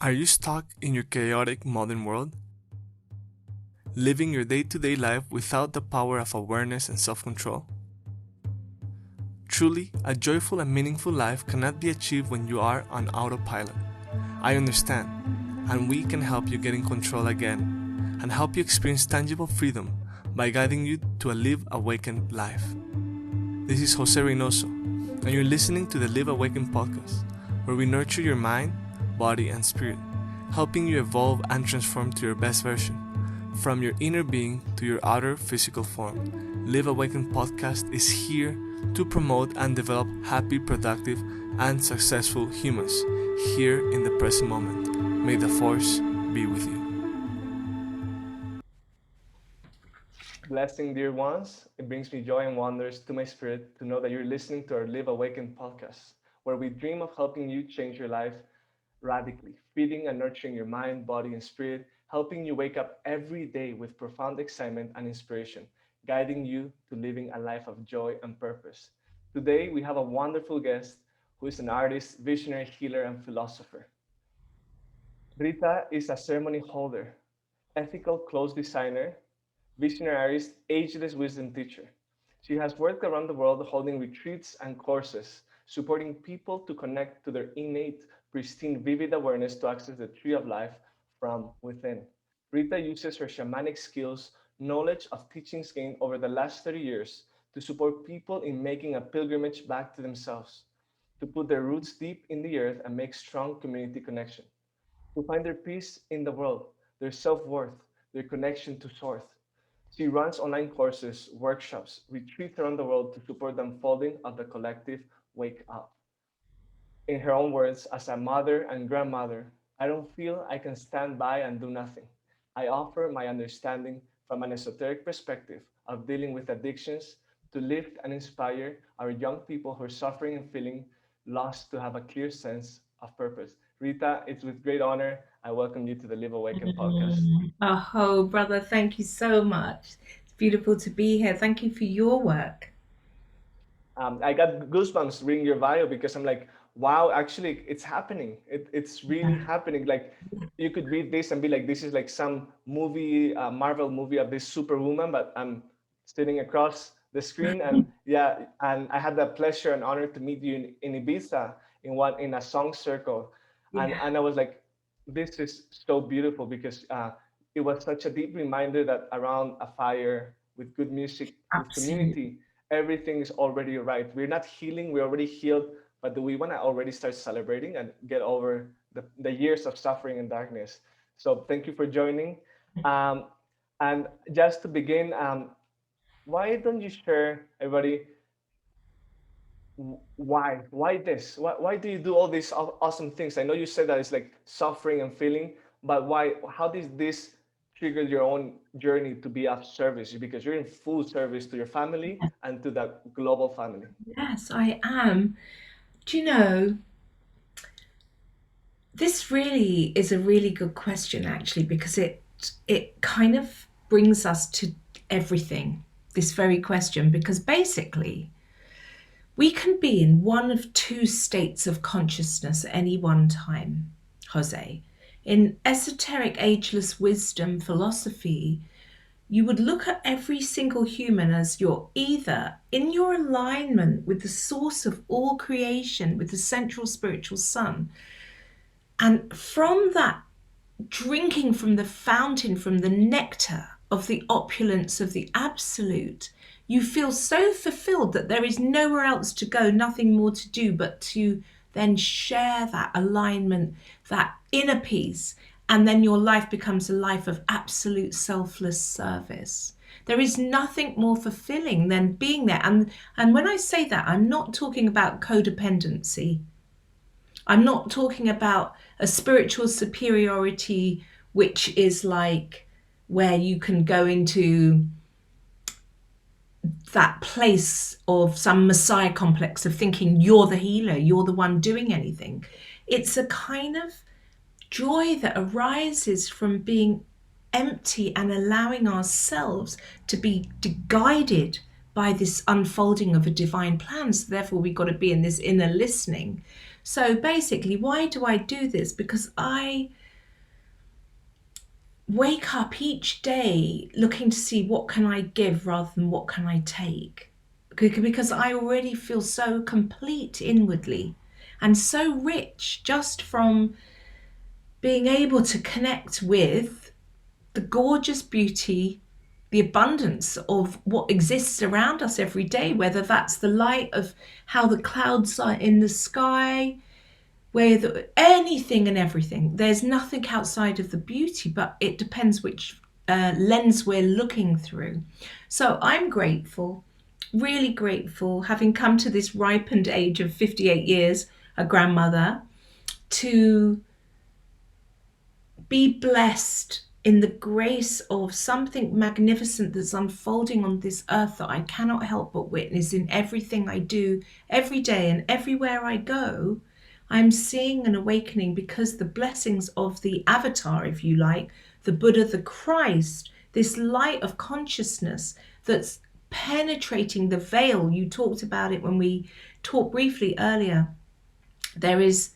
Are you stuck in your chaotic modern world? Living your day-to-day life without the power of awareness and self-control? Truly, a joyful and meaningful life cannot be achieved when you are on autopilot. I understand, and we can help you get in control again and help you experience tangible freedom by guiding you to a Live Awakened life. This is Jose Reynoso, and you're listening to the Live Awakened podcast, where we nurture your mind, body, and spirit, helping you evolve and transform to your best version, from your inner being to your outer physical form. Live Awakened podcast is here to promote and develop happy, productive, and successful humans here in the present moment. May the force be with you. Blessing, dear ones. It brings me joy and wonders to my spirit to know that you're listening to our Live Awakened podcast, where we dream of helping you change your life radically, feeding and nurturing your mind, body, and spirit, helping you wake up every day with profound excitement and inspiration, guiding you to living a life of joy and purpose. Today, we have a wonderful guest who is an artist, visionary, healer, and philosopher. Rita is a ceremony holder, ethical clothes designer, visionary artist, ageless wisdom teacher. She has worked around the world holding retreats and courses, supporting people to connect to their innate, pristine, vivid awareness to access the tree of life from within. Rita uses her shamanic skills, knowledge of teachings gained over the last 30 years to support people in making a pilgrimage back to themselves, to put their roots deep in the earth and make strong community connection, to find their peace in the world, their self-worth, their connection to source. She runs online courses, workshops, retreats around the world to support the unfolding of the collective wake up. In her own words, as a mother and grandmother, I don't feel I can stand by and do nothing. I offer my understanding from an esoteric perspective of dealing with addictions to lift and inspire our young people who are suffering and feeling lost to have a clear sense of purpose. Rita, it's with great honor I welcome you to the Live Awaken podcast. Oh, brother, thank you so much. It's beautiful to be here. Thank you for your work. I got goosebumps reading your bio because I'm like, wow, actually, it's happening. It's really Yeah. happening. Like, you could read this and be like, this is like some movie, Marvel movie of this superwoman, but I'm sitting across the screen. And yeah, and I had the pleasure and honor to meet you in Ibiza in a song circle. And, Yeah, and I was like, this is so beautiful because it was such a deep reminder that around a fire with good music, with absolutely. community, everything is already right. We're not healing, we're already healed, but do we want to already start celebrating and get over the years of suffering and darkness? So thank you for joining. Um, and just to begin, why don't you share, everybody, why this? Why do you do all these awesome things? I know you said that it's like suffering and feeling, but why? How did this trigger your own journey to be of service? Because you're in full service to your family and to the global family. Yes, I am. Do you know, this really is a really good question actually because it kind of brings us to everything. This very question because basically we can be in one of two states of consciousness at any one time, Jose. In esoteric ageless wisdom philosophy, you would look at every single human as you're either in your alignment with the source of all creation, with the central spiritual sun, and from that, drinking from the fountain, from the nectar of the opulence of the absolute, you feel so fulfilled that there is nowhere else to go, nothing more to do but to then share that alignment, that inner peace, and then your life becomes a life of absolute selfless service. There is nothing more fulfilling than being there. And when I say that, I'm not talking about codependency. I'm not talking about a spiritual superiority, which is like where you can go into that place of some messiah complex of thinking you're the healer, you're the one doing anything. It's a kind of joy that arises from being empty and allowing ourselves to be guided by this unfolding of a divine plan. So therefore we've got to be in this inner listening So basically, why do I do this? Because I wake up each day looking to see what can I give rather than what can I take. Because I already feel so complete inwardly and so rich just from being able to connect with the gorgeous beauty, the abundance of what exists around us every day, whether that's the light of how the clouds are in the sky, with anything and everything. There's nothing outside of the beauty, but it depends which lens we're looking through. So I'm grateful, really grateful, having come to this ripened age of 58 years, a grandmother, to be blessed in the grace of something magnificent that's unfolding on this earth that I cannot help but witness in everything I do every day and everywhere I go. I'm seeing an awakening because the blessings of the avatar, if you like, the Buddha, the Christ, this light of consciousness that's penetrating the veil. You talked about it when we talked briefly earlier. There is,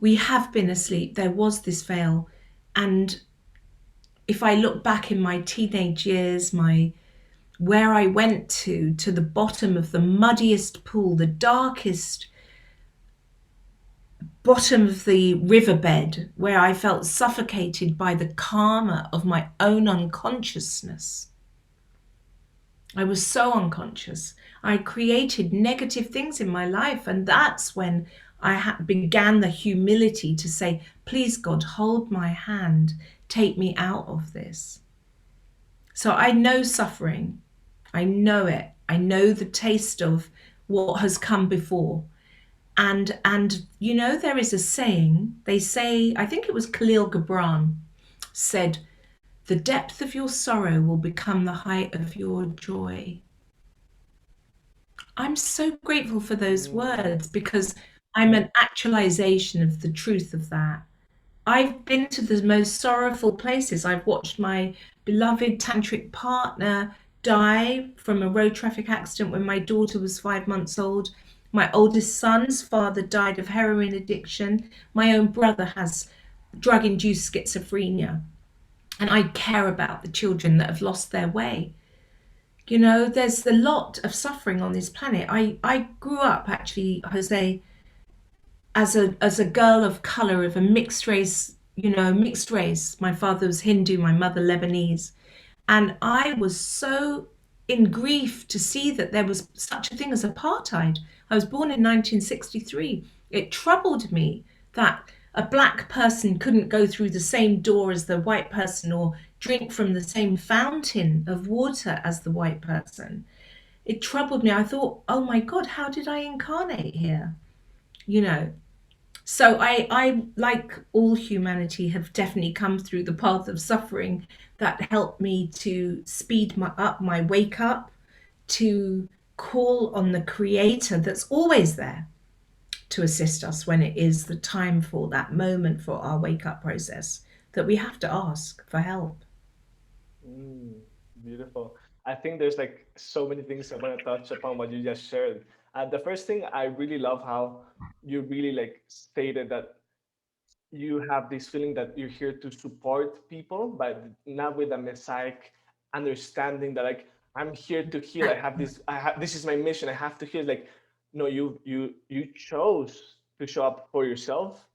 we have been asleep. There was this veil. And if I look back in my teenage years, my where I went to the bottom of the muddiest pool, the darkest bottom of the riverbed, where I felt suffocated by the karma of my own unconsciousness. I was so unconscious. I created negative things in my life, and that's when I began the humility to say, please, God, hold my hand, take me out of this. So I know suffering. I know it. I know the taste of what has come before. And you know, there is a saying, they say, I think it was Khalil Gibran said, the depth of your sorrow will become the height of your joy. I'm so grateful for those Mm, words because I'm an actualization of the truth of that. I've been to the most sorrowful places. I've watched my beloved tantric partner die from a road traffic accident when my daughter was 5 months old. My oldest son's father died of heroin addiction. My own brother has drug induced schizophrenia. And I care about the children that have lost their way. You know, there's a lot of suffering on this planet. I grew up actually, Jose, as a girl of color of a mixed race, you know, mixed race. My father was Hindu, my mother Lebanese, and I was so in grief to see that there was such a thing as apartheid. I was born in 1963. It troubled me that a black person couldn't go through the same door as the white person or drink from the same fountain of water as the white person. It troubled me. I thought, oh my God, how did I incarnate here? You know, so I, like all humanity, have definitely come through the path of suffering that helped me to speed up my wake up, to call on the creator that's always there to assist us when it is the time for that moment for our wake up process, that we have to ask for help. mm, beautiful. I think there's like so many things I want to touch upon what you just shared. The first thing, I really love how you really like stated that you have this feeling that you're here to support people, but not with a messianic understanding that like I'm here to heal. I have this is my mission. I have to heal. Like, no, you chose to show up for yourself,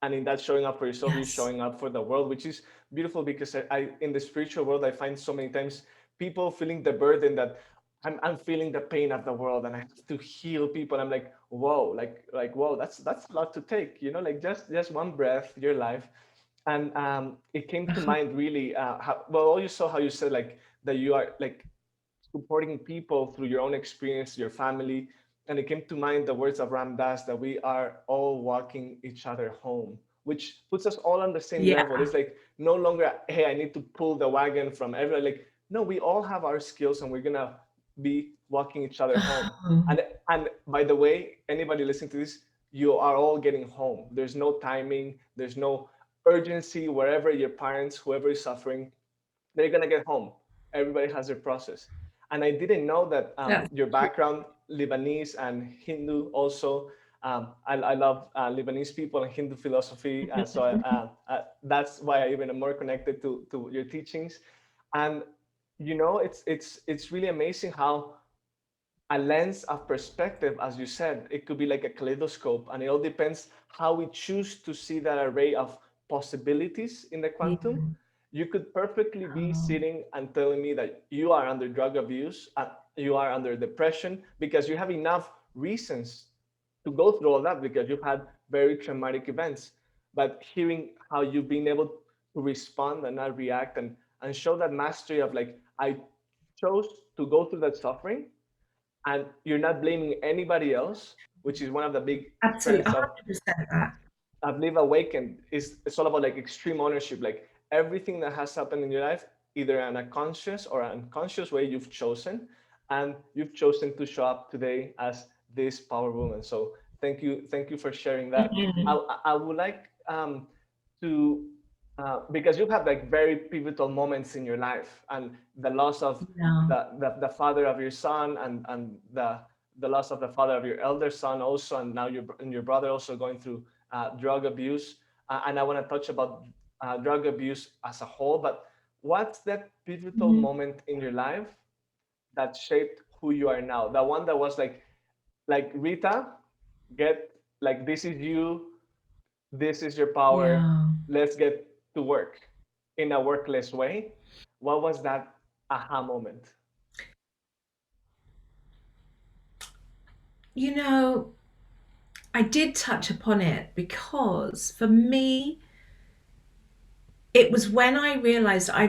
and in that showing up for yourself, you're Yes. showing up for the world, which is beautiful because I in the spiritual world I find so many times people feeling the burden that I'm feeling the pain of the world and I have to heal people. I'm like, whoa, like whoa, that's a lot to take, you know, like just one breath, your life. And it came to mind really well, you saw how you said like that you are like supporting people through your own experience, your family. And it came to mind the words of Ram Dass that we are all walking each other home, which puts us all on the same Yeah. level. It's like no longer, hey, I need to pull the wagon from everyone. Like, no, we all have our skills and we're gonna be walking each other home. Oh, And by the way, anybody listening to this, you are all getting home. There's no timing, there's no urgency. Wherever your parents, whoever is suffering, they're gonna get home. Everybody has their process. And I didn't know that that's your background, Lebanese and Hindu, also. I love Lebanese people and Hindu philosophy, that's why I even am more connected to your teachings. And it's really amazing how a lens of perspective, as you said, it could be like a kaleidoscope, and it all depends how we choose to see that array of possibilities in the Yeah. quantum. You could perfectly be Oh, sitting and telling me that you are under drug abuse, you are under depression, because you have enough reasons to go through all that because you've had very traumatic events. But hearing how you've been able to respond and not react, and show that mastery of like, I chose to go through that suffering, and you're not blaming anybody else, which is one of the big absolutely, strengths of 100% that. Live Awakened. Is it's all about like extreme ownership. Like everything that has happened in your life, either in a conscious or unconscious way, you've chosen, and you've chosen to show up today as this power woman. So thank you for sharing that. Mhm. I would like to because you've had like very pivotal moments in your life, and the loss of Yeah. the father of your son, and the loss of the father of your elder son also, and now your brother also going through drug abuse. And I want to touch about drug abuse as a whole, but what's that pivotal Mhm. moment in your life that shaped who you are now? The one that was like Rita, get like, this is you, this is your power, Yeah. let's get to work in a workless way. What was that aha moment? You know, I did touch upon it because for me, it was when I realized I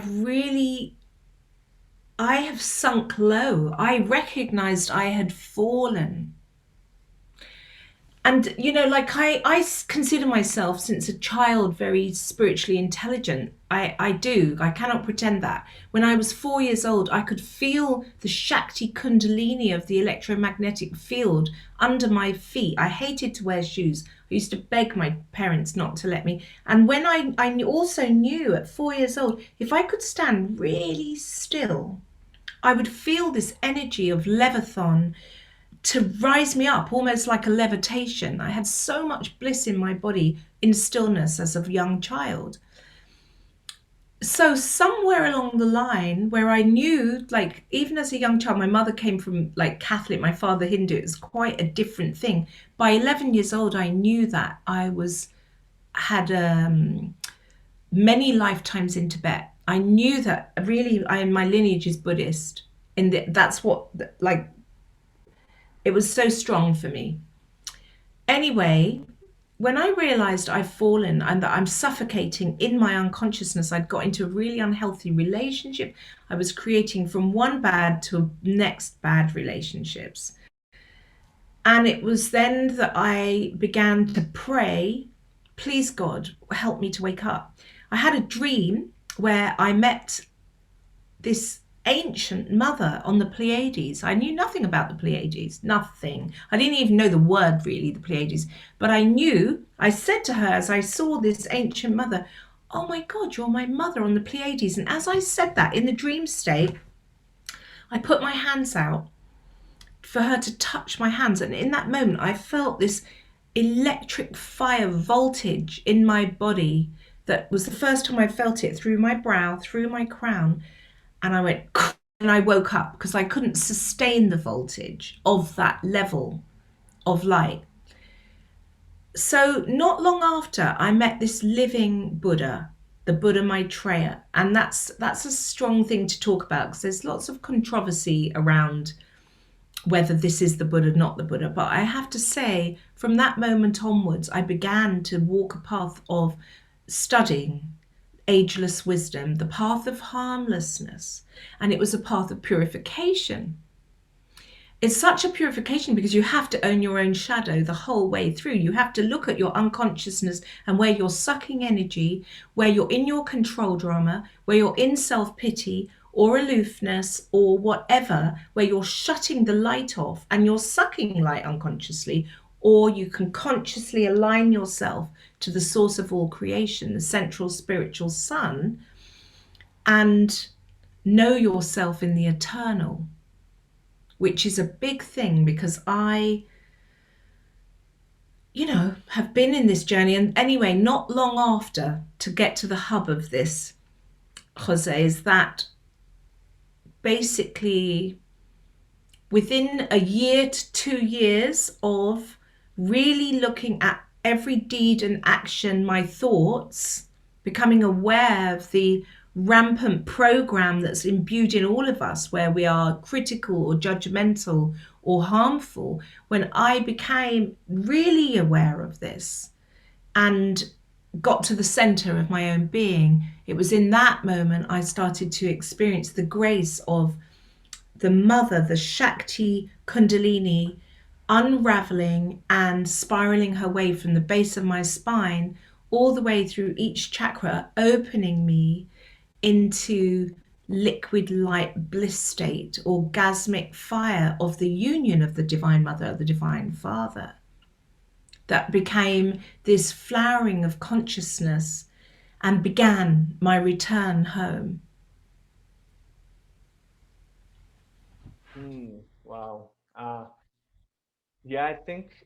have sunk low. I recognized I had fallen. And like I consider myself since a child very spiritually intelligent. I do, I cannot pretend that. When I was 4 years old, I could feel the Shakti kundalini of the electromagnetic field under my feet. I hated to wear shoes. I used to beg my parents not to let me. And when I also knew at 4 years old, if I could stand really still, I would feel this energy of Leviathan to rise me up almost like a levitation. I had so much bliss in my body in stillness as a young child. So, somewhere along the line where I knew, like, even as a young child, my mother came from like Catholic, my father Hindu, it was quite a different thing. By 11 years old, I knew that had many lifetimes in Tibet. I knew that really my lineage is Buddhist. That's what, like, it was so strong for me. Anyway, when I realized I've fallen and that I'm suffocating in my unconsciousness, I'd got into a really unhealthy relationship. I was creating from one bad to next bad relationships. And it was then that I began to pray, please God, help me to wake up. I had a dream where I met this ancient mother on the Pleiades. I knew nothing about the Pleiades, nothing. I didn't even know the word really, the Pleiades. But I said to her as I saw this ancient mother, oh my God, you're my mother on the Pleiades. And as I said that in the dream state, I put my hands out for her to touch my hands. And in that moment, I felt this electric fire voltage in my body that was the first time I felt it through my brow, through my crown. And I went, and I woke up because I couldn't sustain the voltage of that level of light. So, not long after, I met this living Buddha, the Buddha Maitreya, and that's a strong thing to talk about because there's lots of controversy around whether this is the Buddha, not the Buddha. But I have to say, from that moment onwards, I began to walk a path of studying ageless wisdom, the path of harmlessness, and it was a path of purification. It's such a purification because you have to own your own shadow the whole way through. You have to look at your unconsciousness and where you're sucking energy, where you're in your control drama, where you're in self-pity or aloofness or whatever, where you're shutting the light off and you're sucking light unconsciously, or you can consciously align yourself to the source of all creation, the central spiritual sun, and know yourself in the eternal, which is a big thing because have been in this journey. And anyway, not long after, to get to the hub of this, Jose, is that basically within a year to 2 years of really looking at every deed and action, my thoughts, becoming aware of the rampant program that's imbued in all of us where we are critical or judgmental or harmful, when I became really aware of this and got to the center of my own being, it was in that moment I started to experience the grace of the mother, the Shakti Kundalini, unraveling and spiraling her way from the base of my spine all the way through each chakra, opening me into liquid light bliss state, orgasmic fire of the union of the Divine Mother, the Divine Father. That became this flowering of consciousness and began my return home. Wow. Yeah, I think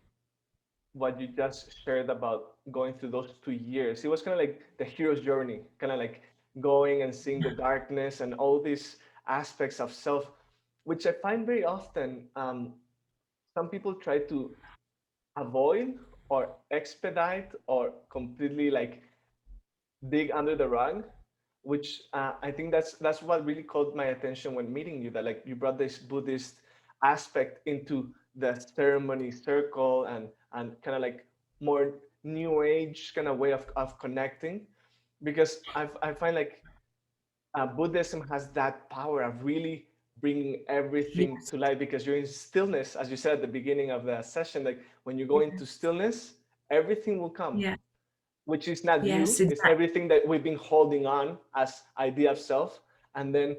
what you just shared about going through those 2 years, it was kind of like the hero's journey, kind of like going and seeing the darkness and all these aspects of self, which I find very often some people try to avoid or expedite or completely like dig under the rug, which I think that's what really caught my attention when meeting you. That like you brought this Buddhist aspect into the ceremony circle and kind of like more new age kind of way of connecting, because I find like Buddhism has that power of really bringing everything Yes. to light, because you're in stillness, as you said at the beginning of the session. Like when you go into stillness, everything will come, Yeah. which is not Yes, you, it's exactly. everything that we've been holding on as idea of self. And then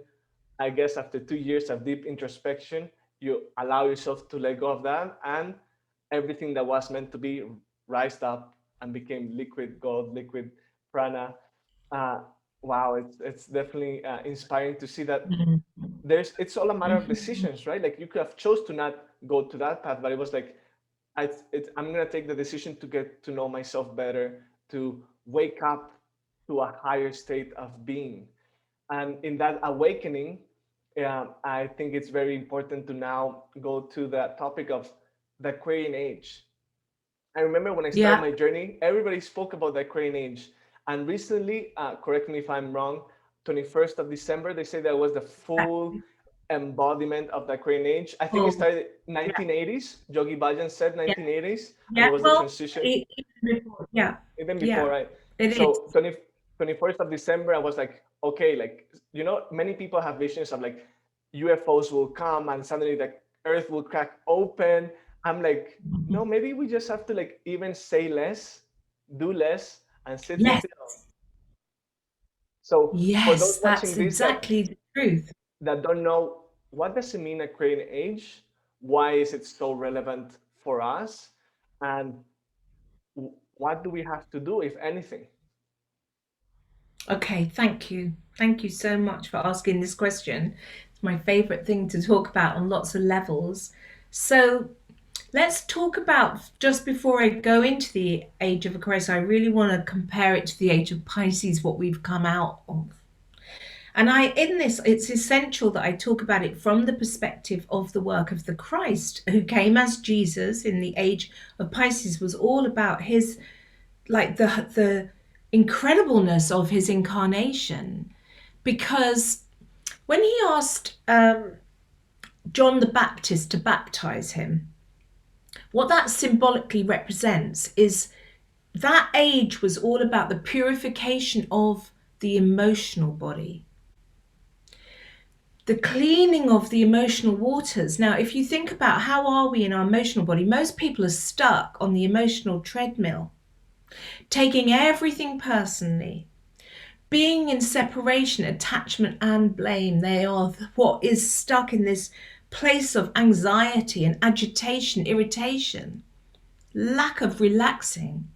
I guess after 2 years of deep introspection, you allow yourself to let go of that, and everything that was meant to be rised up and became liquid gold, liquid prana. Uh, wow, it's definitely inspiring to see that Mhm. it's all a matter of Mhm. decisions, right? Like you could have chose to not go to that path, but it was like I'm gonna take the decision to get to know myself better, to wake up to a higher state of being. And in that awakening, I think it's very important to now go to the topic of the Aquarian age. I remember when I started Yeah. my journey, everybody spoke about the Aquarian age. And recently, correct me if I'm wrong, 21st of December, they say that was the full embodiment of the Aquarian age. I think it Oh, started yeah. 1980s. Yogi Bhajan said Yeah. 1980s, and Yeah. it was the Well, transition even before. Yeah. even before, Yeah. right? It is. So 21st of December, I was like, okay, like, many people have visions of like UFOs will come and suddenly the earth will crack open. I'm like, no, maybe we just have to like even say less, do less, and sit Yes. still. So for those Yes. watching That's this exactly the truth. that don't know, what does it mean a creating age? Why is it so relevant for us? And what do we have to do, if anything? Okay. Thank you. Thank you so much for asking this question. It's my favorite thing to talk about on lots of levels. So, let's talk about, just before I go into the age of Aquarius, I really want to compare it to the age of Pisces, what we've come out of. And in this, it's essential that I talk about it from the perspective of the work of the Christ who came as Jesus in the age of Pisces, was all about his, like the incredibleness of his incarnation. Because when he asked John the Baptist to baptize him, what that symbolically represents is that age was all about the purification of the emotional body, the cleaning of the emotional waters. Now, if you think about how are we in our emotional body, most people are stuck on the emotional treadmill, taking everything personally, being in separation, attachment, and blame. They are what is stuck in this place of anxiety and agitation, irritation, lack of relaxing.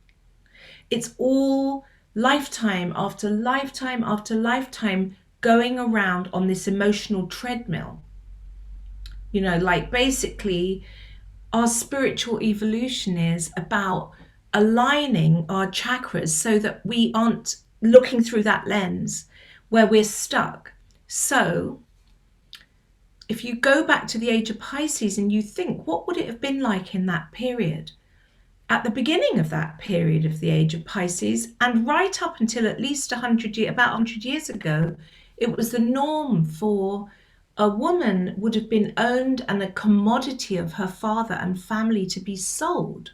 It's all lifetime after lifetime after lifetime going around on this emotional treadmill. Like basically, our spiritual evolution is about aligning our chakras so that we aren't looking through that lens where we're stuck. So if you go back to the age of Pisces and you think, what would it have been like in that period? At the beginning of that period of the age of Pisces, and right up until at least about 100 years ago, it was the norm for a woman would have been owned and a commodity of her father and family to be sold.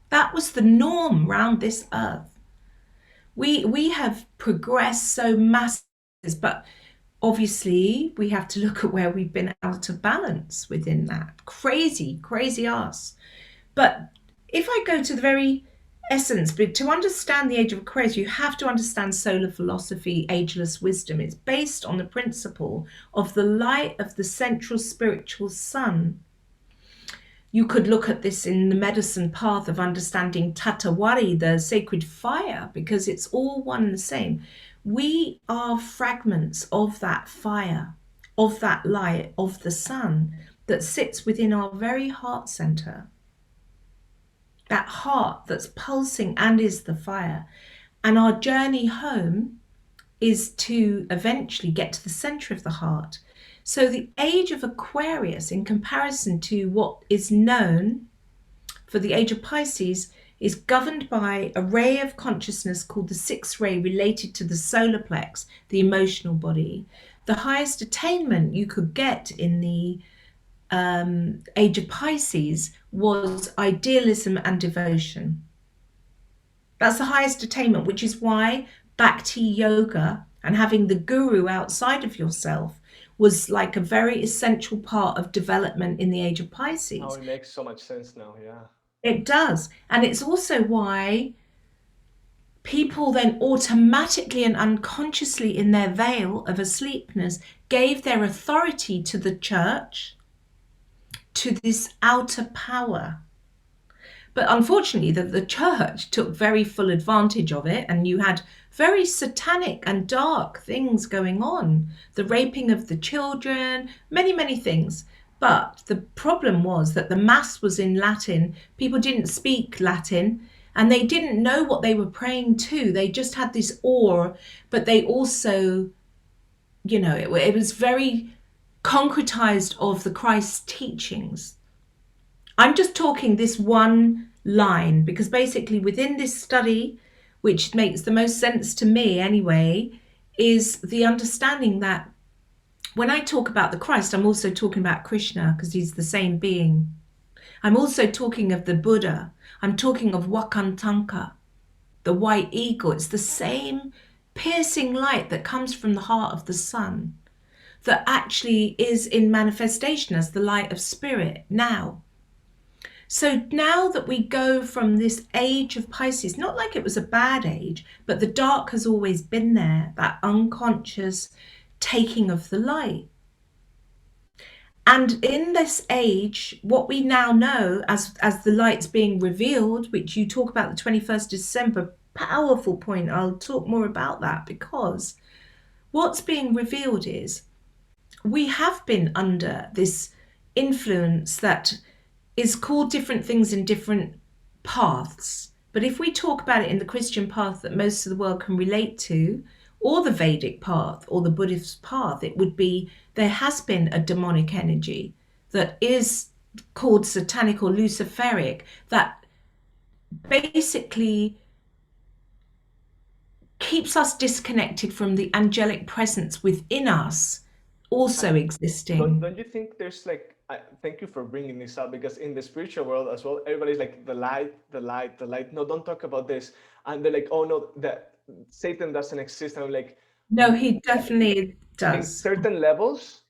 That was the norm round this earth. We have progressed so massive, but obviously we have to look at where we've been out of balance within that. Crazy ass. But if I go to the very essence, but to understand the Age of Aquarius, you have to understand solar philosophy, ageless wisdom. It's based on the principle of the light of the central spiritual sun. You could look at this in the medicine path of understanding Tatawari, the sacred fire, because it's all one and the same. We are fragments of that fire, of that light, of the sun that sits within our very heart center. That heart that's pulsing and is the fire. And our journey home is to eventually get to the center of the heart. So the Age of Aquarius, in comparison to what is known for the Age of Pisces, is governed by a ray of consciousness called the sixth ray, related to the solar plex, the emotional body. The highest attainment you could get in the Age of Pisces was idealism and devotion. That's the highest attainment, which is why Bhakti yoga and having the guru outside of yourself was like a very essential part of development in the Age of Pisces. Oh, it makes so much sense now, yeah. It does. And it's also why people then automatically and unconsciously in their veil of asleepness gave their authority to the church, to this outer power. But unfortunately, the church took very full advantage of it, and you had very satanic and dark things going on. The raping of the children, many things. But the problem was that the mass was in Latin. People didn't speak Latin, and they didn't know what they were praying to. They just had this awe, but they also, it was very concretized of the Christ teachings. I'm just talking this one line because basically within this study, which makes the most sense to me anyway, is the understanding that when I talk about the Christ, I'm also talking about Krishna because he's the same being. I'm also talking of the Buddha. I'm talking of Wakantanka, the white eagle. It's the same piercing light that comes from the heart of the sun that actually is in manifestation as the light of spirit now. So now that we go from this age of Pisces, not like it was a bad age, but the dark has always been there, that unconscious taking of the light. And in this age, what we now know as the light's being revealed, which you talk about the 21st December, powerful point. I'll talk more about that, because what's being revealed is we have been under this influence that is called different things in different paths. But if we talk about it in the Christian path that most of the world can relate to, or the Vedic path, or the Buddhist path, it would be there has been a demonic energy that is called satanic or luciferic that basically keeps us disconnected from the angelic presence within us also existing. Don't you think there's thank you for bringing this up, because in the spiritual world as well, everybody's like the light, the light, the light. No, don't talk about this. And they're like, oh no, that Satan doesn't exist. And I'm like, no, he definitely in does. certain levels,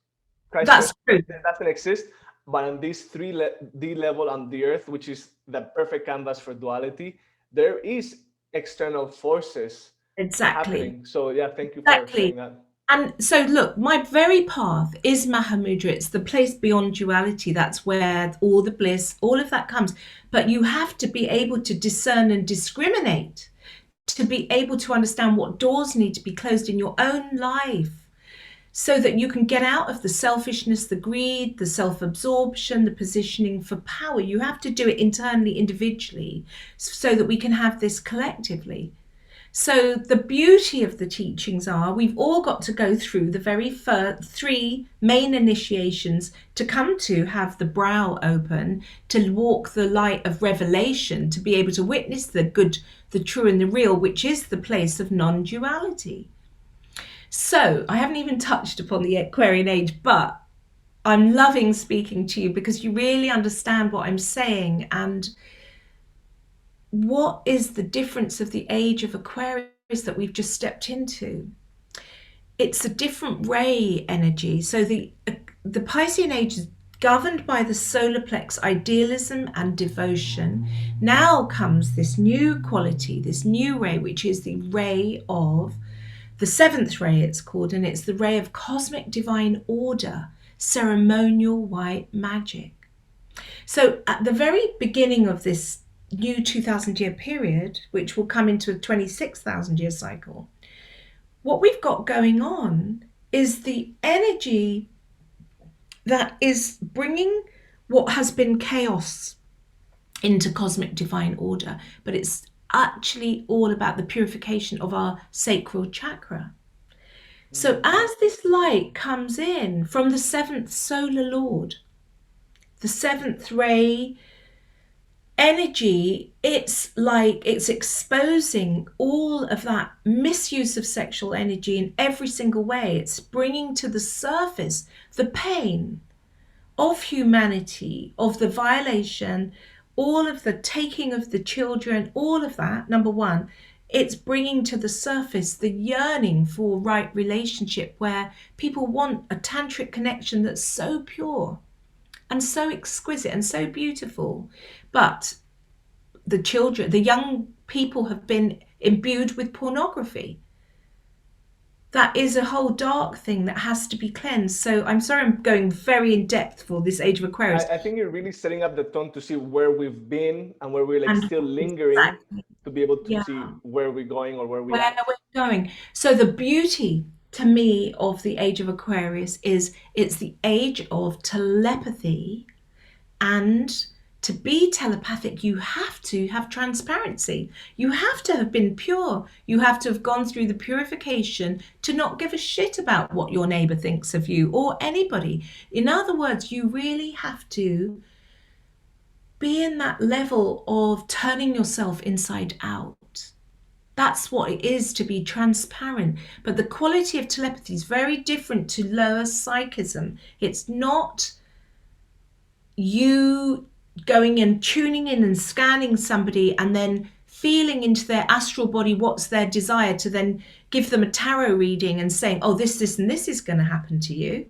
Christ That's true. doesn't exist. But on this D level on the earth, which is the perfect canvas for duality, there is external forces Exactly. happening. So yeah, thank you for saying that. And so look, my very path is Mahamudra. It's the place beyond duality. That's where all the bliss, all of that comes. But you have to be able to discern and discriminate, to be able to understand what doors need to be closed in your own life. so that you can get out of the selfishness, the greed, the self-absorption, the positioning for power. You have to do it internally, individually, so that we can have this collectively. So the beauty of the teachings are we've all got to go through the very first three main initiations to come to have the brow open, to walk the light of revelation, to be able to witness the good, the true and the real, which is the place of non-duality. So I haven't even touched upon the Aquarian age, but I'm loving speaking to you because you really understand what I'm saying and what is the difference of the age of Aquarius that we've just stepped into. It's a different ray energy. So the Piscean age is governed by the solar plex idealism and devotion. Now comes this new quality, this new ray, which is the ray of the seventh ray, it's called, and it's the ray of cosmic divine order, ceremonial white magic. So at the very beginning of this new 2,000-year period, which will come into a 26,000-year cycle, what we've got going on is the energy that is bringing what has been chaos into cosmic divine order, but it's actually all about the purification of our sacral chakra. So as this light comes in from the seventh solar lord, the seventh ray energy, it's like it's exposing all of that misuse of sexual energy in every single way. It's bringing to the surface the pain of humanity, of the violation, all of the taking of the children, all of that, number one. It's bringing to the surface the yearning for right relationship where people want a tantric connection that's so pure and so exquisite and so beautiful. But the children, the young people have been imbued with pornography. That is a whole dark thing that has to be cleansed. So I'm sorry I'm going very in depth for this Age of Aquarius. I think you're really setting up the tone to see where we've been and where we're like And still lingering exactly, to be able to yeah, see where we're going or where we where at. we're going. So the beauty to me of the Age of Aquarius is it's the age of telepathy, and to be telepathic, you have to have transparency. You have to have been pure. You have to have gone through the purification to not give a shit about what your neighbor thinks of you or anybody. In other words, you really have to be in that level of turning yourself inside out. That's what it is to be transparent. But the quality of telepathy is very different to lower psychism. It's not you going and tuning in and scanning somebody and then feeling into their astral body what's their desire to then give them a tarot reading and saying, oh, this, and this is going to happen to you.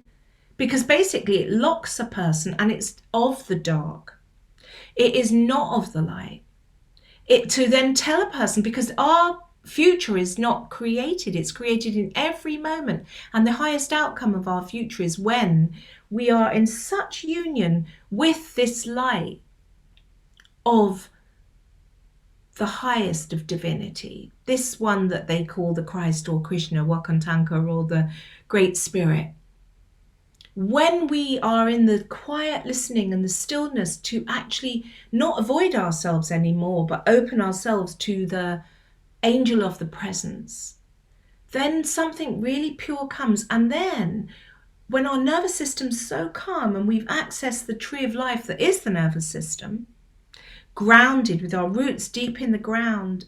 Because basically it locks a person and it's of the dark. It is not of the light. It to then tell a person, because our future is not created, it's created in every moment. And the highest outcome of our future is when we are in such union with this light of the highest of divinity, this one that they call the Christ or Krishna, Wakantanka, or the Great Spirit. When we are in the quiet listening and the stillness to actually not avoid ourselves anymore, but open ourselves to the angel of the presence, then something really pure comes. And then when our nervous system's so calm and we've accessed the tree of life that is the nervous system, grounded with our roots deep in the ground,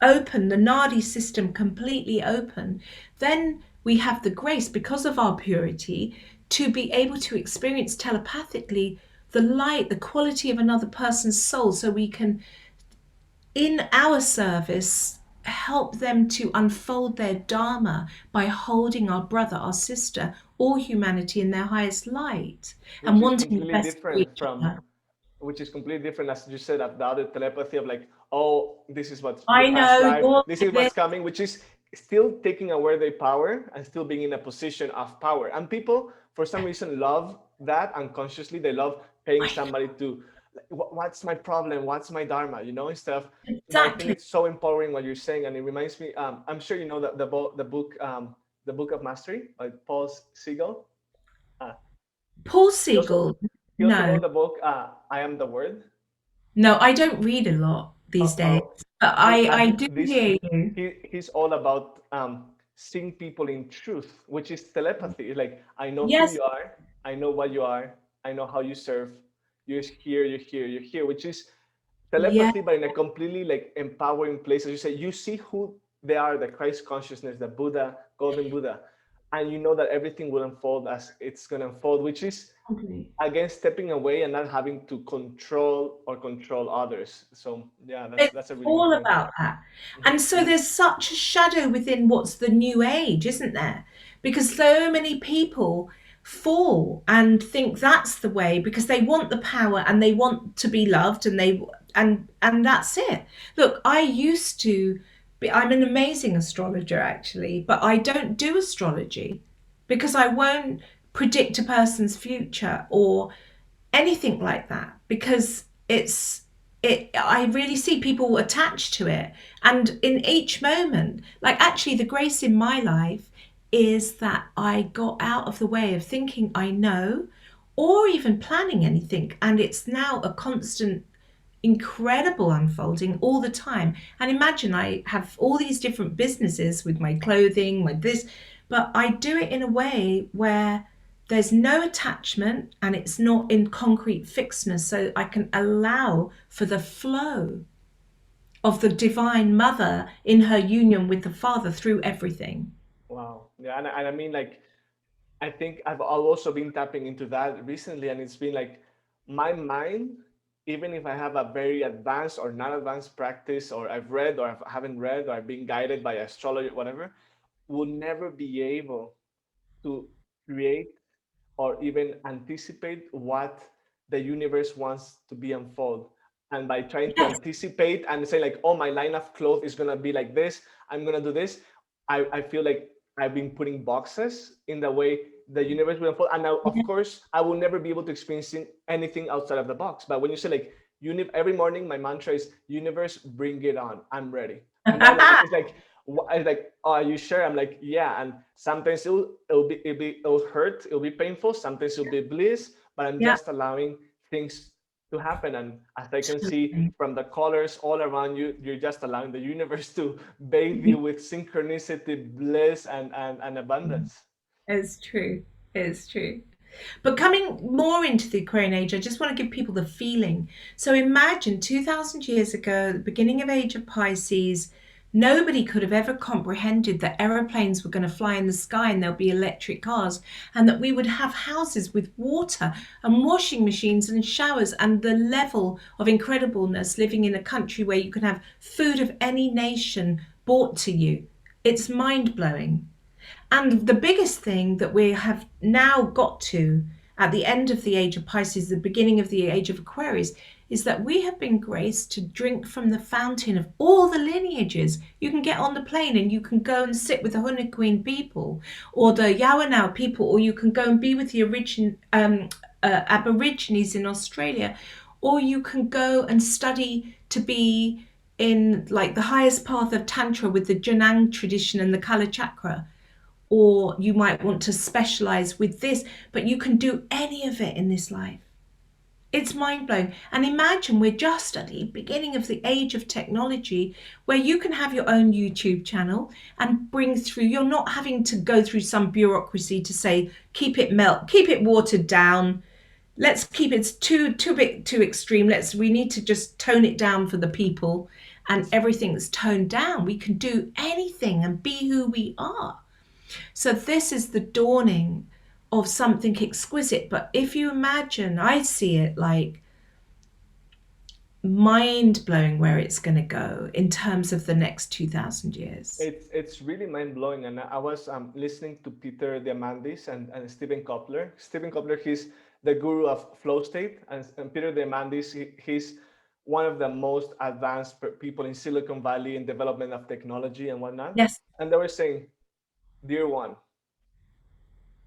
open, the nadi system completely open, then we have the grace, because of our purity, to be able to experience telepathically the light, the quality of another person's soul, so we can, in our service, help them to unfold their dharma by holding our brother, our sister, or humanity in their highest light and Which is wanting the completely best for different each from, other. which is completely different, as you said, of the other telepathy of like, oh, this is what's the I past know life, you're this is like what's this. coming, which is still taking away their power and still being in a position of power. And people, for some reason, love that unconsciously. They love paying I somebody to, like, what's my problem? What's my dharma? You know, and stuff. know But I think exactly. it's so empowering what you're saying, and it reminds me. I'm sure you know that the book. The Book of Mastery by Paul Siegel. Uh, Paul he also Siegel. he also No, wrote the book I Am the Word. no, I don't read a lot these days, Oh, but I do this hear you. he's all about seeing people in truth, which is telepathy. Like I know who Yes, you are, I know what you are, I know how you serve. You're here, you're here, you're here, which is yes. telepathy, but in a completely like empowering place. As you say, you see who they are, the Christ consciousness, the Buddha, Golden Buddha, and you know that everything will unfold as it's gonna unfold, which is again stepping away and not having to control others. So yeah, It's that's a really good all point. about that. Mhm. And so there's such a shadow within what's the new age, isn't there? Because so many people fall and think that's the way because they want the power and they want to be loved and they and that's it. Look, I used to be, I'm an amazing astrologer actually, but I don't do astrology because I won't predict a person's future or anything like that because it I really see people attached to it, and in each moment, like actually the grace in my life is that I got out of the way of thinking I know or even planning anything, and it's now a constant incredible unfolding all the time. And imagine I have all these different businesses with my clothing, with this, but I do it in a way where there's no attachment and it's not in concrete fixedness. So I can allow for the flow of the divine mother in her union with the father through everything. Wow. Yeah, and I mean like I think I've also been tapping into that recently, and it's been like my mind, even if I have a very advanced or not advanced practice, or I've read or I haven't read, or I've been guided by astrology, whatever, will never be able to create or even anticipate what the universe wants to be unfold. And by trying to Yes. anticipate and say like, oh, my line of clothes is gonna be like this, I'm gonna do this. I feel like I've been putting boxes in the way the universe will unfold. And now, of course, I will never be able to experience anything outside of the box. But when you say like, every morning, my mantra is universe, bring it on. I'm ready. And that like it's like it's like, oh, are you sure? I'm like, yeah. And sometimes it'll hurt, it'll be painful. Sometimes it'll be bliss, but I'm Yeah. just allowing things to happen. And as I can see from the colors all around you, you're just allowing the universe to bathe you with synchronicity, bliss, and abundance. It's true. It's true. But coming more into the Aquarian age, I just want to give people the feeling. So imagine 2,000 years ago, the beginning of Age of Pisces, nobody could have ever comprehended that aeroplanes were going to fly in the sky and there'll be electric cars, and that we would have houses with water and washing machines and showers, and the level of incredibleness living in a country where you can have food of any nation brought to you. It's mind blowing. And the biggest thing that we have now got to at the end of the age of Pisces, the beginning of the age of Aquarius, is that we have been graced to drink from the fountain of all the lineages. You can get on the plane and you can go and sit with the Hunter people or the Yawanao people, or you can go and be with the Aborigines in Australia, or you can go and study to be in like the highest path of Tantra with the Janang tradition and the Kala Chakra, or you might want to specialize with this, but you can do any of it in this life. It's mind blowing. And imagine we're just at the beginning of the age of technology where you can have your own YouTube channel and bring through, you're not having to go through some bureaucracy to say, keep it watered down. Let's keep it too bit too extreme. We need to just tone it down for the people, and everything's toned down. We can do anything and be who we are. So this is the dawning of something exquisite. But if you imagine, I see it like mind blowing where it's going to go in terms of the next 2,000 years. It's really mind blowing, and I was listening to Peter Diamandis and Stephen Kotler. Stephen Kotler, he's the guru of flow state, and Peter Diamandis, he's one of the most advanced people in Silicon Valley in development of technology and whatnot. Yes. And they were saying, "Dear one,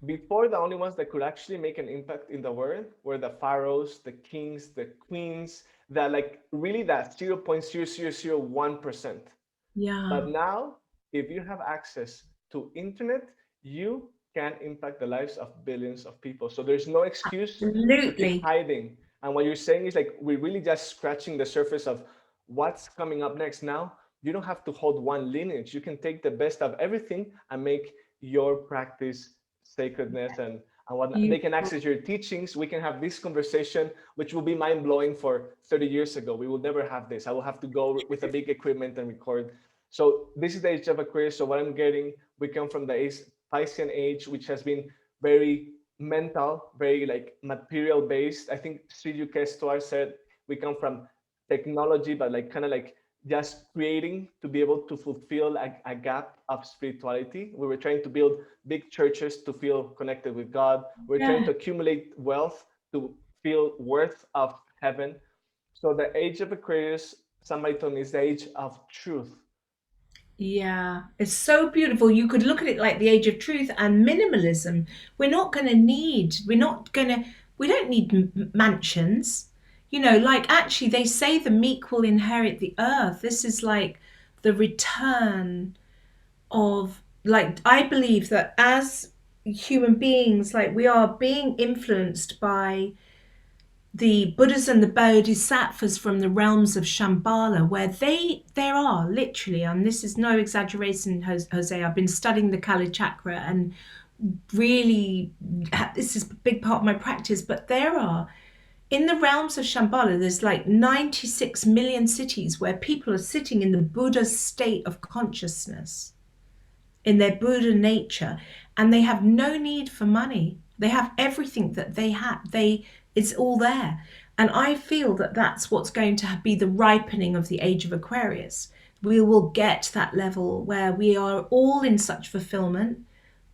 before the only ones that could actually make an impact in the world were the pharaohs, the kings, the queens, that like really that 0.0001%. Yeah. But now, if you have access to internet, you can impact the lives of billions of people. So there's no excuse to keep Absolutely. hiding. And what you're saying is like we're really just scratching the surface of what's coming up next. Now, you don't have to hold one lineage. You can take the best of everything and make your practice sacredness, and what they can Beautiful. access your teachings. We can have this conversation, which will be mind blowing for 30 years ago. We will never have this. I will have to go with a big equipment and record. So this is the age of Aquarius. So what I'm getting, we come from the Piscean age, which has been very mental, very like material based. I think Sri Yukesh said we come from technology, but like kind of like just creating to be able to fulfill a gap of spirituality. We were trying to build big churches to feel connected with God. We're trying Yeah. to accumulate wealth to feel worth of heaven. So the age of Aquarius, somebody told me, is the age of truth. Yeah, it's so beautiful. You could look at it like the age of truth and minimalism. We're not going to, we don't need mansions. You know, like actually, they say the meek will inherit the earth. This is like the return of, like, I believe that as human beings, like, we are being influenced by the Buddhas and the Bodhisattvas from the realms of Shambhala, where there are literally, and this is no exaggeration, Jose, I've been studying the Kali Chakra and really, this is a big part of my practice, but there are, in the realms of Shambhala, there's like 96 million cities where people are sitting in the Buddha state of consciousness, in their Buddha nature, and they have no need for money. They have everything that they have. It's all there. And I feel that that's what's going to be the ripening of the age of Aquarius. We will get that level where we are all in such fulfillment.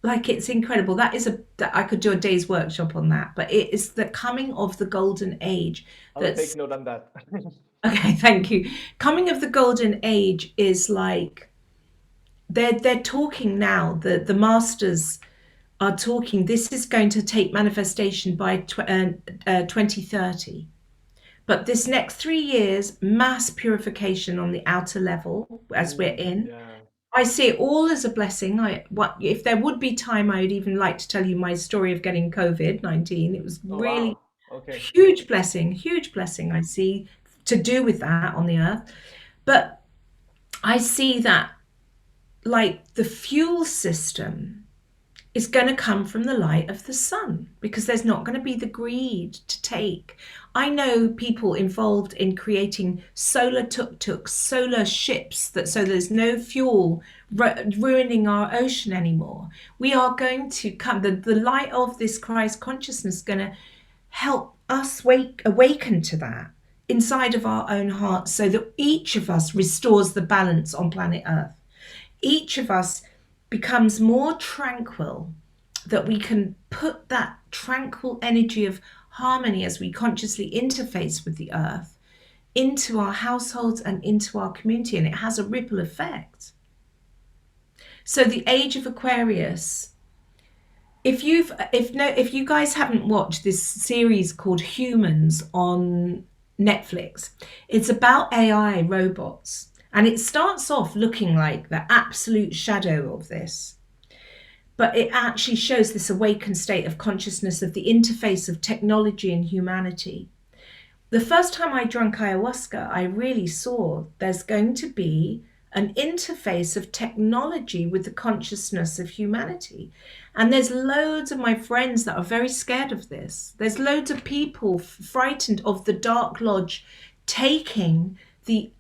Like, it's incredible. That I could do a day's workshop on that, but it is the coming of the golden age. I'll take That's note on that. okay. Thank you. Coming of the golden age is like, they're talking now. The masters are talking. This is going to take manifestation by 2030. But this next 3 years, mass purification on the outer level as we're in. Yeah. I see it all as a blessing. If there would be time, I would even like to tell you my story of getting COVID-19. It was Oh really wow. Okay. huge blessing I see to do with that on the earth. But I see that, like, the fuel system is going to come from the light of the sun, because there's not going to be the greed to take. I know people involved in creating solar tuk-tuks, solar ships, so there's no fuel ruining our ocean anymore. We are going to come, the light of this Christ consciousness is going to help us awaken to that inside of our own hearts, so that each of us restores the balance on planet Earth. Each of us becomes more tranquil, that we can put that tranquil energy of harmony as we consciously interface with the earth into our households and into our community, and it has a ripple effect. So the age of Aquarius, if you guys haven't watched this series called Humans on Netflix, it's about AI robots. And it starts off looking like the absolute shadow of this. But it actually shows this awakened state of consciousness of the interface of technology and humanity. The first time I drank ayahuasca, I really saw there's going to be an interface of technology with the consciousness of humanity. And there's loads of my friends that are very scared of this. There's loads of people frightened of the Dark Lodge taking the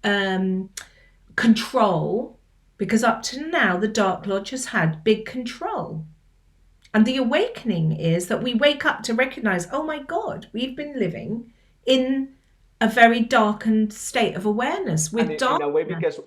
control, because up to now the Dark Lodge has had big control. And the awakening is that we wake up to recognize, oh my God, we've been living in a very darkened state of awareness And with in a way, darkness. because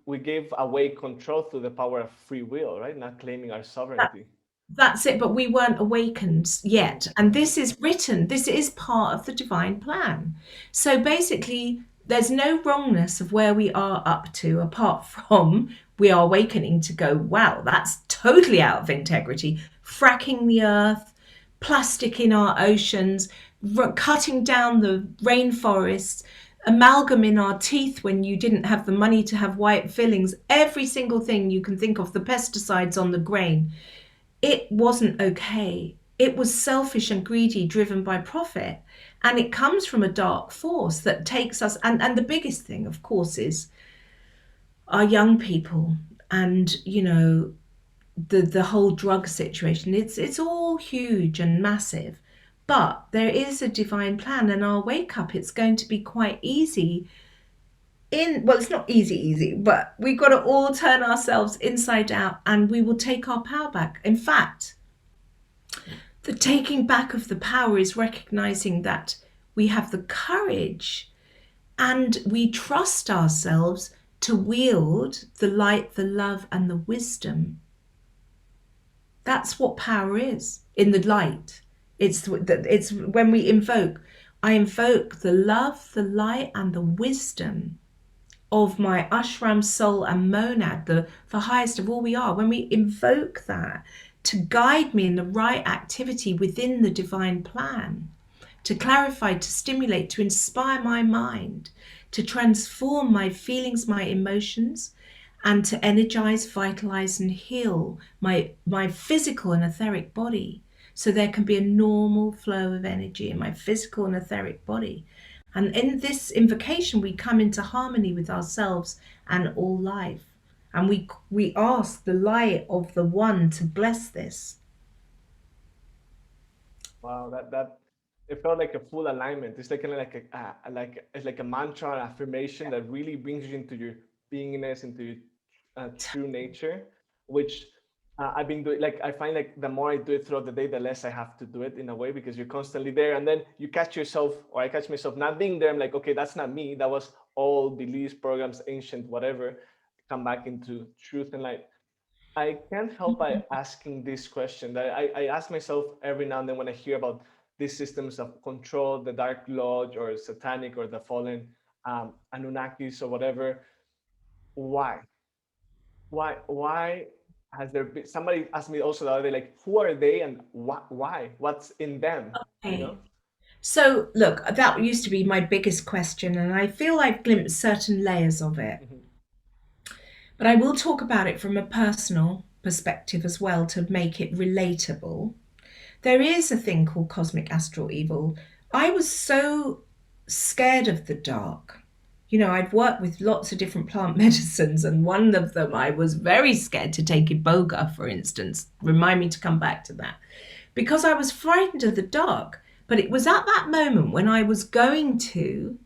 we gave away control through the power of free will, right? Not claiming our sovereignty. That's it, but we weren't awakened yet. And this is written, this is part of the divine plan. So basically, there's no wrongness of where we are up to, apart from we are awakening to go, wow, that's totally out of integrity. Fracking the earth, plastic in our oceans, cutting down the rainforests, amalgam in our teeth when you didn't have the money to have white fillings, every single thing you can think of, the pesticides on the grain. it wasn't okay. It was selfish and greedy, driven by profit. And it comes from a dark force that takes us. And the biggest thing, of course, is our young people and, the whole drug situation. It's all huge and massive. But there is a divine plan, and our wake up, it's going to be quite easy. Well, it's not easy, but we've got to all turn ourselves inside out and we will take our power back. In fact, the taking back of the power is recognizing that we have the courage and we trust ourselves to wield the light, the love, and the wisdom. That's what power is in the light. It's when we invoke. I invoke the love, the light, and the wisdom of my ashram, soul, and monad, the highest of all we are. When we invoke that to guide me in the right activity within the divine plan, to clarify, to stimulate, to inspire my mind, to transform my feelings, my emotions, and to energize, vitalize, and heal my physical and etheric body, so there can be a normal flow of energy in my physical and etheric body. And in this invocation, we come into harmony with ourselves and all life. And we ask the light of the One to bless this. Wow, that it felt like a full alignment. It's like kind of like it's like a mantra, an affirmation that really brings you into your beingness, into your true nature, which I've been doing. Like I find like the more I do it throughout the day, the less I have to do it in a way, because you're constantly there, and then you catch yourself, or I catch myself not being there. I'm like, okay, that's not me. That was all beliefs, programs, ancient, whatever. Come back into truth and light. I can't help by asking this question that I ask myself every now and then when I hear about these systems of control, the Dark Lodge or Satanic or the fallen Anunnakis or whatever. Why? Why has there been, somebody asked me also the other day, like, who are they and why? What's in them? You Okay. know? So, look, that used to be my biggest question, and I feel I've glimpsed certain layers of it. Mhm. But I will talk about it from a personal perspective as well to make it relatable. There is a thing called cosmic astral evil. I was so scared of the dark. I've worked with lots of different plant medicines, and one of them I was very scared to take iboga, for instance. Remind me to come back to that. Because I was frightened of the dark. But it was at that moment when I was going to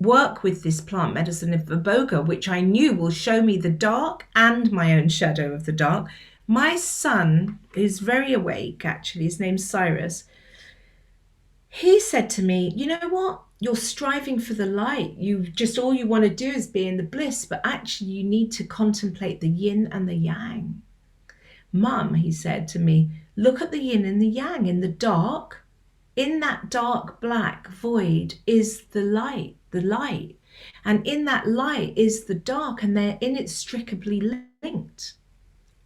work with this plant medicine of iboga, which I knew will show me the dark and my own shadow of the dark. My son is very awake, actually. His name's Cyrus. He said to me, you know what? You're striving for the light. All you want to do is be in the bliss, but actually you need to contemplate the yin and the yang. Mum, he said to me, look at the yin and the yang. In the dark, in that dark black void is the light, the light. And in that light is the dark, and they're inextricably linked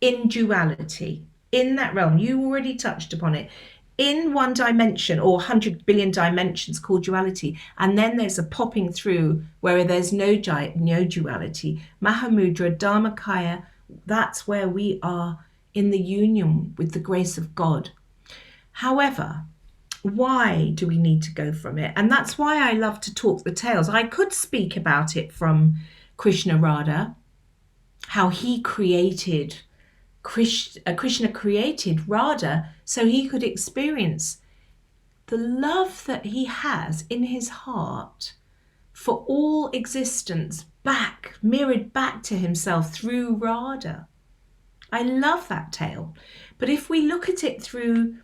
in duality, in that realm. You already touched upon it. In one dimension or 100 billion dimensions called duality, and then there's a popping through where there's no duality. Mahamudra, Dharmakaya, that's where we are in the union with the grace of God. However, why do we need to go from it? And that's why I love to talk the tales. I could speak about it from Krishna Radha, how he created Krishna created Radha so he could experience the love that he has in his heart for all existence, mirrored back to himself through Radha. I love that tale. But if we look at it through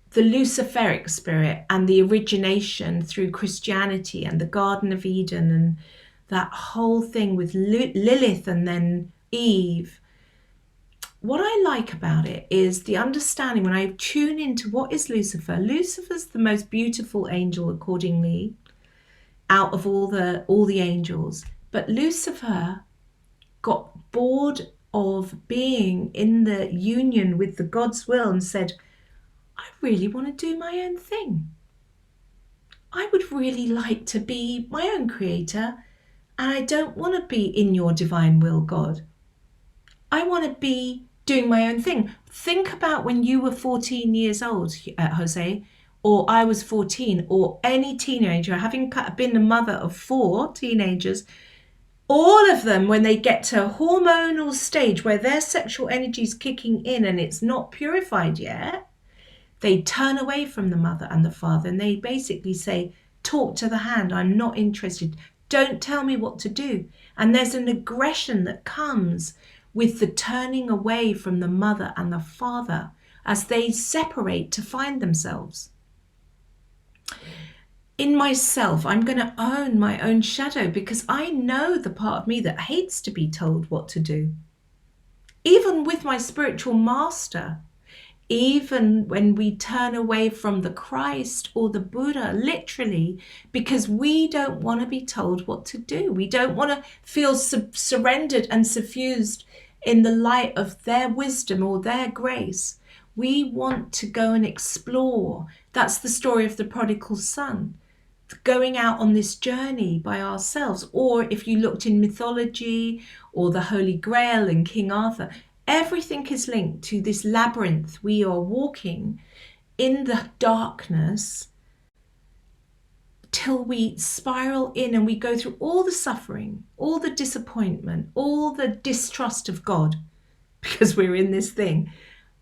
the Luciferic spirit and the origination through Christianity and the Garden of Eden and that whole thing with Lilith and then Eve, what I like about it is the understanding when I tune into what is Lucifer. Lucifer's the most beautiful angel accordingly out of all the angels. But Lucifer got bored of being in the union with the God's will and said, I really want to do my own thing. I would really like to be my own creator, and I don't want to be in your divine will, God. I want to be doing my own thing. Think about when you were 14 years old, Jose, or I was 14, or any teenager, having been a mother of four teenagers, all of them, when they get to a hormonal stage where their sexual energy is kicking in and it's not purified yet, they turn away from the mother and the father and they basically say, talk to the hand, I'm not interested. Don't tell me what to do. And there's an aggression that comes with the turning away from the mother and the father as they separate to find themselves. In myself, I'm going to own my own shadow because I know the part of me that hates to be told what to do. Even with my spiritual master, even when we turn away from the Christ or the Buddha, literally, because we don't want to be told what to do. We don't want to feel surrendered and suffused in the light of their wisdom or their grace. We want to go and explore. That's the story of the prodigal son, going out on this journey by ourselves. Or if you looked in mythology or the Holy Grail and King Arthur, everything is linked to this labyrinth. We are walking in the darkness till we spiral in and we go through all the suffering, all the disappointment, all the distrust of God, because we're in this thing,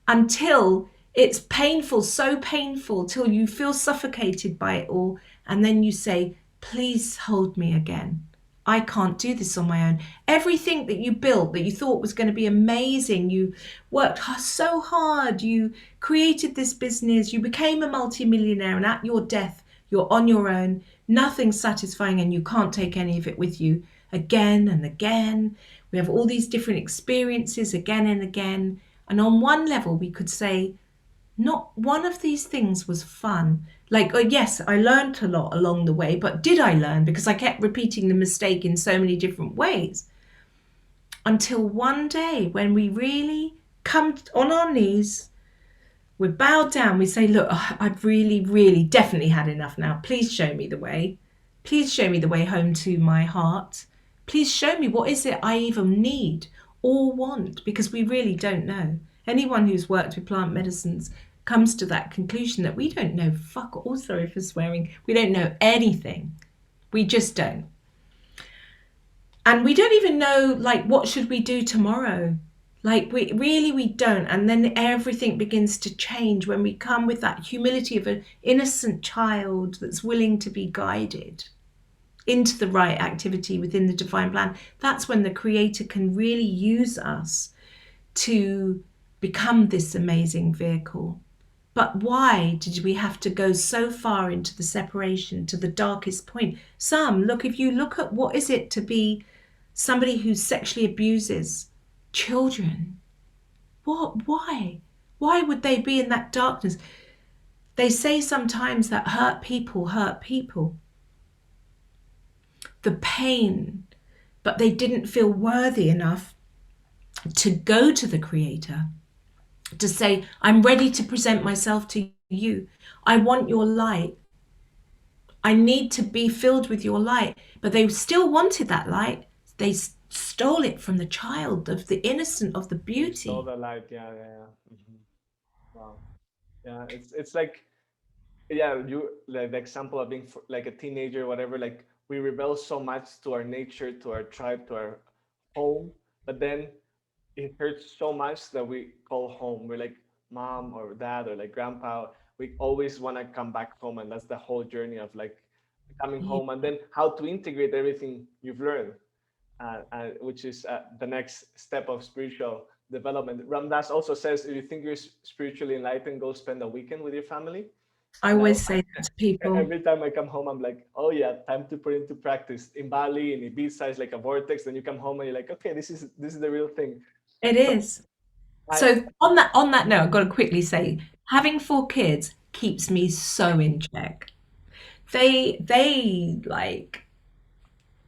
until it's painful, so painful, till you feel suffocated by it all. And then you say, please hold me again. I can't do this on my own. Everything that you built that you thought was going to be amazing, you worked so hard, you created this business, you became a multimillionaire, and at your death, you're on your own, nothing's satisfying, and you can't take any of it with you again and again. We have all these different experiences again and again. And on one level, we could say, not one of these things was fun. Like, oh, yes, I learned a lot along the way, but did I learn? Because I kept repeating the mistake in so many different ways. Until one day when we really come on our knees, we're bowed down, we say, look, I've really, really definitely had enough now. Please show me the way. Please show me the way home to my heart. Please show me what is it I even need or want, because we really don't know. Anyone who's worked with plant medicines comes to that conclusion that we don't know fuck all, sorry for swearing, we don't know anything. We just don't. And we don't even know, like, what should we do tomorrow? Like, we don't. And then everything begins to change when we come with that humility of an innocent child that's willing to be guided into the right activity within the divine plan. That's when the creator can really use us to become this amazing vehicle. But why did we have to go so far into the separation, to the darkest point? Look, if you look at what is it to be somebody who sexually abuses children, why would they be in that darkness? They say sometimes that hurt people hurt people, the pain, but they didn't feel worthy enough to go to the creator, to say, I'm ready to present myself to you. I want your light. I need to be filled with your light. But they still wanted that light. They stole it from the child, of the innocent, of the They stole beauty. the light. Yeah, yeah, yeah. Wow. Yeah, it's like, yeah, you like the example of being like a teenager, whatever. Like we rebel so much to our nature, to our tribe, to our home, but then it hurts so much that we call home. We're like mom or dad or like grandpa. We always want to come back home, and that's the whole journey of like coming Yeah. home, and then how to integrate everything you've learned, which is the next step of spiritual development. Ram Dass also says, if you think you're spiritually enlightened, go spend a weekend with your family. I And always say that to people. every time I come home, I'm like, oh yeah, time to put into practice. In Bali, in Ibiza, it's like a vortex. Then you come home and you're like, okay, this is the real thing. It So is. I, So on that note, I've got to quickly say, having four kids keeps me so in check. They like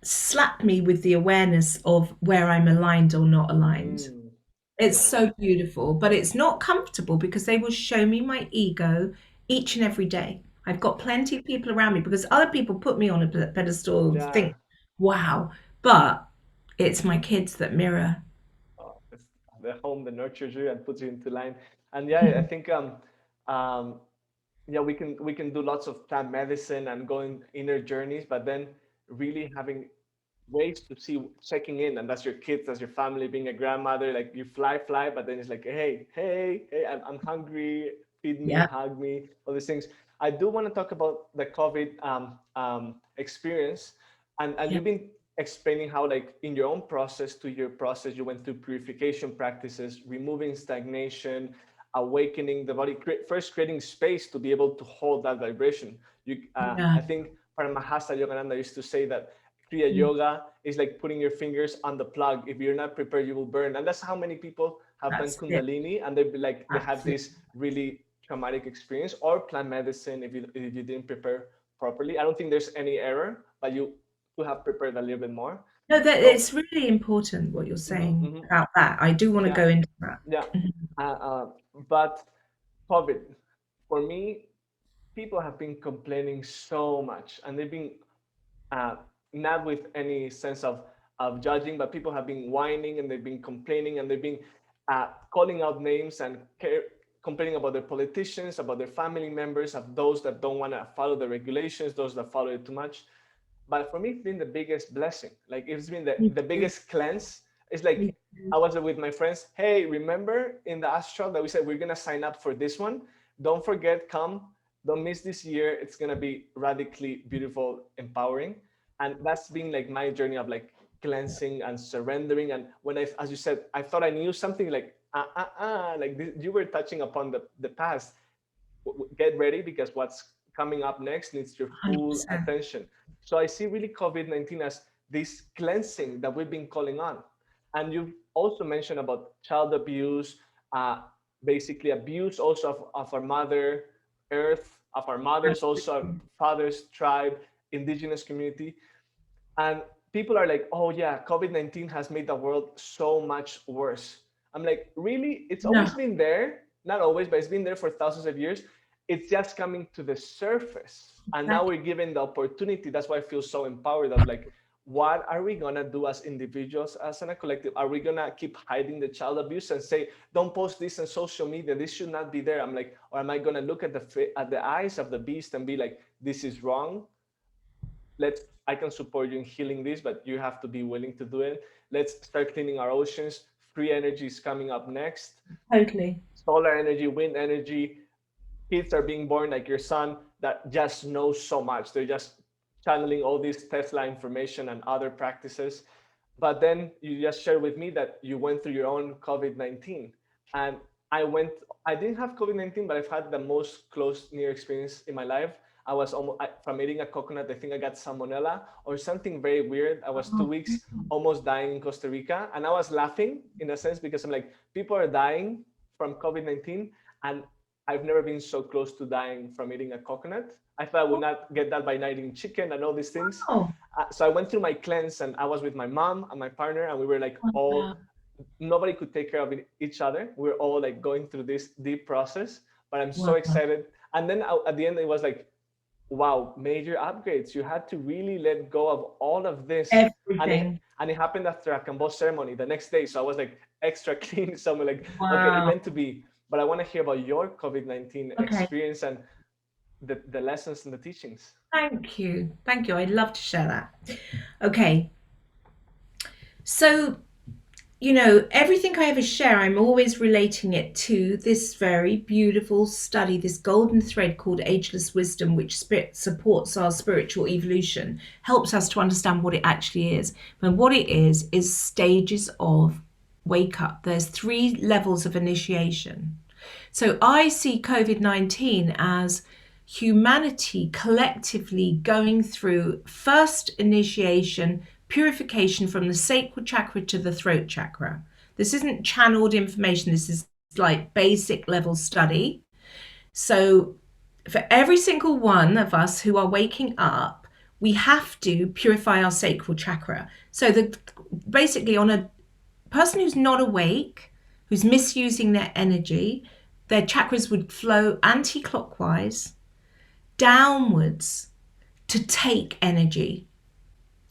slap me with the awareness of where I'm aligned or not aligned. mm, It's yeah, so beautiful, but it's not comfortable because they will show me my ego each and every day. I've got plenty of people around me because other people put me on a pedestal, yeah. think, wow, but it's my kids that mirror. Oh, the home that nurtures you and puts you into line. And yeah, I think um, yeah, we can do lots of plant medicine and going inner journeys, but then really having ways to see checking in, and that's your kids, that's your family, being a grandmother, like you fly, but then it's like, hey, I'm hungry, feed me, Yeah, hug me, all these things. I do want to talk about the COVID experience, and yeah, you've been explaining how, like, in your own process, to your process, you went through purification practices, removing stagnation, awakening the body, first creating space to be able to hold that vibration. yeah, I think Paramahasa Yogananda used to say that Kriya mm, Yoga is like putting your fingers on the plug. If you're not prepared, you will burn. And that's how many people have done that's it. Kundalini, and they have Absolutely. this really traumatic experience, or plant medicine if you didn't prepare properly. I don't think there's any error, but you could have prepared a little bit more. No, that So, it's really important what you're mhm, saying mhm, about that. I do want to yeah, go into that. yeah. Mhm. Uh, uh, but COVID, for me, people have been complaining so much, and they've been uh, not with any sense of judging, but people have been whining and they've been complaining and they've been calling out names and complaining about their politicians, about their family members, of those that don't want to follow the regulations, those that follow it too much. But for me, it's been the biggest blessing. Like, it's been Me the too. biggest cleanse. It's Me like too. I was with my friends. Hey, remember in the astral that we said we're gonna sign up for this one? Don't forget, come. Don't miss this year. It's gonna be radically beautiful, empowering. And that's been like my journey of like cleansing and surrendering. And when as you said, I thought I knew something, like like this, you were touching upon the past. Get ready, because what's coming up next needs your full 100%. attention. So I see really COVID-19 as this cleansing that we've been calling on. And you've also mentioned about child abuse, uh, basically abuse also of our mother earth, of our mothers, also our Absolutely. fathers, tribe, indigenous community. And people are like, oh yeah, COVID-19 has made the world so much worse. I'm like, really? It's No, always been there. Not always, but it's been there for thousands of years. It's just coming to the surface. And now exactly. we're given the opportunity. That's why I feel so empowered of like, what are we gonna do as individuals, as in a collective? Are we gonna keep hiding the child abuse and say, don't post this on social media, this should not be there? I'm like, or am I gonna look at the eyes of the beast and be like, this is wrong? Let's I can support you in healing this, but you have to be willing to do it. Let's start cleaning our oceans. Free energy is coming up next. Totally. Solar energy, wind energy. Kids are being born like your son that just knows so much. They're just channeling all this Tesla information and other practices. But then you just shared with me that you went through your own COVID-19. And I didn't have COVID-19, but I've had the most close near experience in my life. I was almost, from eating a coconut, I think I got salmonella or something very weird. I was two Oh, weeks almost dying in Costa Rica. And I was laughing in a sense because I'm like, people are dying from COVID-19. And I've never been so close to dying from eating a coconut. I thought I would not get that by not eating chicken and all these things. oh, So I went through my cleanse, and I was with my mom and my partner, and we were like all, wow. nobody could take care of each other. We were all like going through this deep process, but I'm so Wow. excited. And then at the end, it was like, wow, major upgrades. You had to really let go of all of this. Everything. And it happened after a Kambo ceremony the next day. So I was like extra clean. So I'm like, okay, it Wow. meant to be. But I want to hear about your COVID-19 Okay. experience and the lessons and the teachings. Thank you. Thank you. I'd love to share that. Okay. So, everything I ever share, I'm always relating it to this very beautiful study, this golden thread called Ageless Wisdom, which supports our spiritual evolution, helps us to understand what it actually is. And what it is stages of wake up. There's 3 levels of initiation. So I see COVID-19 as humanity collectively going through first initiation, purification from the sacral chakra to the throat chakra. This isn't channeled information, this is like basic level study. So, for every single one of us who are waking up, we have to purify our sacral chakra. So, basically, on a person who's not awake, who's misusing their energy, their chakras would flow anti clockwise downwards to take energy.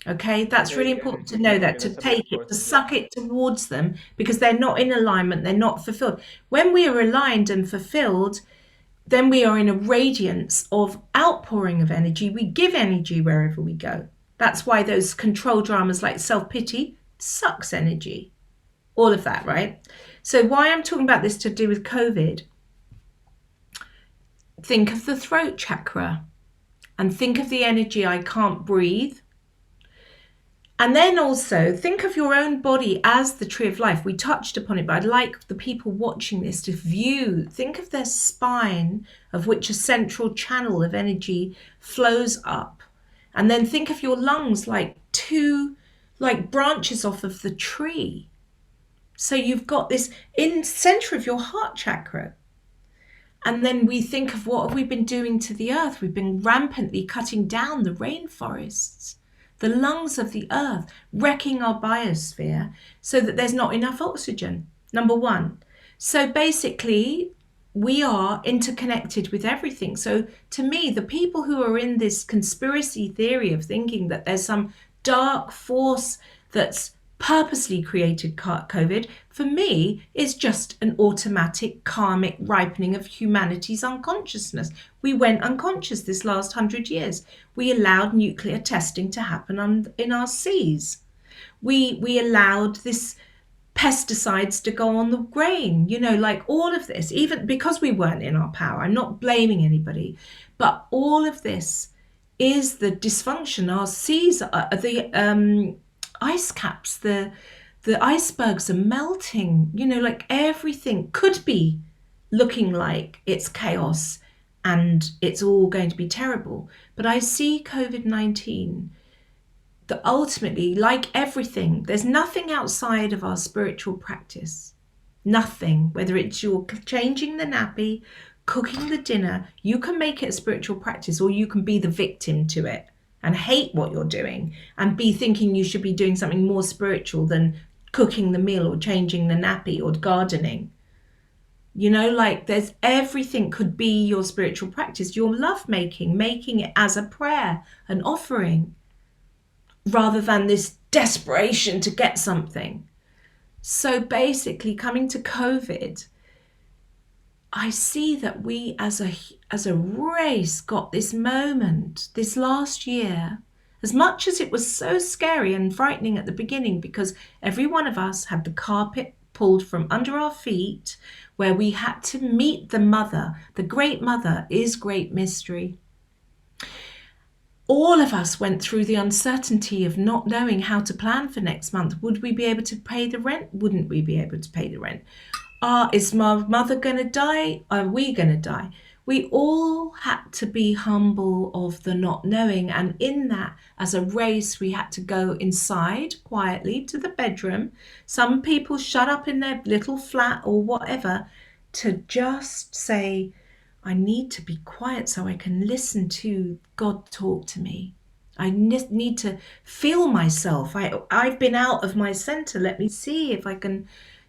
Okay, To that's really take important to energy. know that, Okay, to that's a bit take it, to important. Yeah. suck it towards them, because they're not in alignment, they're not fulfilled. When we are aligned and fulfilled, then we are in a radiance of outpouring of energy. We give energy wherever we go. That's why those control dramas like self-pity sucks energy. All of that, right? So why I'm talking about this to do with COVID, think of the throat chakra and think of the energy I can't breathe. And then also think of your own body as the tree of life. We touched upon it, but I'd like the people watching this to view, think of their spine, of which a central channel of energy flows up. And then think of your lungs like two, like branches off of the tree. So you've got this in center of your heart chakra. And then we think of what have we been doing to the earth? We've been rampantly cutting down the rainforests, the lungs of the earth, wrecking our biosphere so that there's not enough oxygen, number one. So basically, we are interconnected with everything. So to me, the people who are in this conspiracy theory of thinking that there's some dark force that's purposely created COVID, for me, is just an automatic karmic ripening of humanity's unconsciousness. We went unconscious this last 100 years. We allowed nuclear testing to happen in our seas. We allowed this pesticides to go on the grain, like all of this, even because we weren't in our power. I'm not blaming anybody, but all of this is the dysfunction. Our seas, the ice caps, the icebergs are melting, like everything could be looking like it's chaos and it's all going to be terrible. But I see COVID-19 that ultimately, like everything, there's nothing outside of our spiritual practice. Nothing, whether it's you're changing the nappy, cooking the dinner, you can make it a spiritual practice, or you can be the victim to it and hate what you're doing and be thinking you should be doing something more spiritual than cooking the meal or changing the nappy or gardening. Like there's everything could be your spiritual practice, your love making it as a prayer, an offering, rather than this desperation to get something. So basically, coming to COVID, I see that we as a race got this moment this last year, as much as it was so scary and frightening at the beginning, because every one of us had the carpet pulled from under our feet, where we had to meet the mother. The great mother is great mystery. All of us went through the uncertainty of not knowing how to plan for next month. Would we be able to pay the rent? Wouldn't we be able to pay the rent? Is my mother going to die? Are we going to die? We all had to be humble of the not knowing. And in that, as a race, we had to go inside quietly to the bedroom. Some people shut up in their little flat or whatever to just say, I need to be quiet so I can listen to God talk to me. I need to feel myself. I've been out of my center. Let me see if I can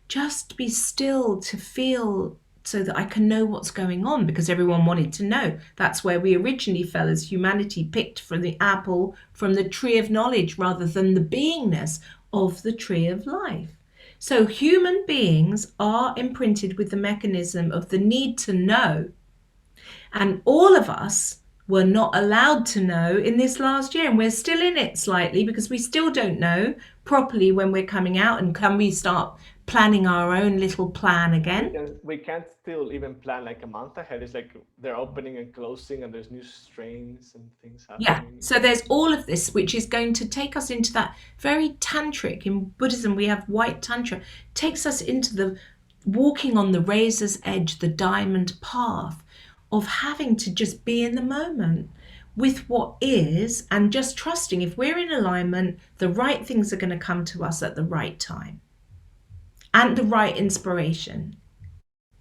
just be still to feel so that I can know what's going on, because everyone wanted to know. That's where we originally fell as humanity, picked from the apple from the tree of knowledge rather than the beingness of the tree of life. So human beings are imprinted with the mechanism of the need to know. And all of us were not allowed to know in this last year. And we're still in it slightly because we still don't know properly when we're coming out. And can we start planning our own little plan again? We can't still even plan like a month ahead. It's like they're opening and closing and there's new strains and things Yeah. happening. So there's all of this, which is going to take us into that very tantric. In Buddhism, we have white tantra, takes us into the walking on the razor's edge, the diamond path of having to just be in the moment with what is, and just trusting if we're in alignment, the right things are going to come to us at the right time and the right inspiration,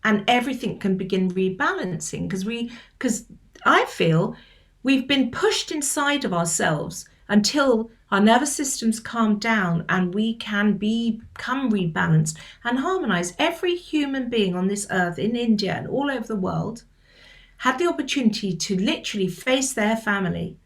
and everything can begin rebalancing, because I feel we've been pushed inside of ourselves until our nervous systems calm down and we can become rebalanced and harmonized. Every human being on this earth, in India and all over the world, had the opportunity to literally face their family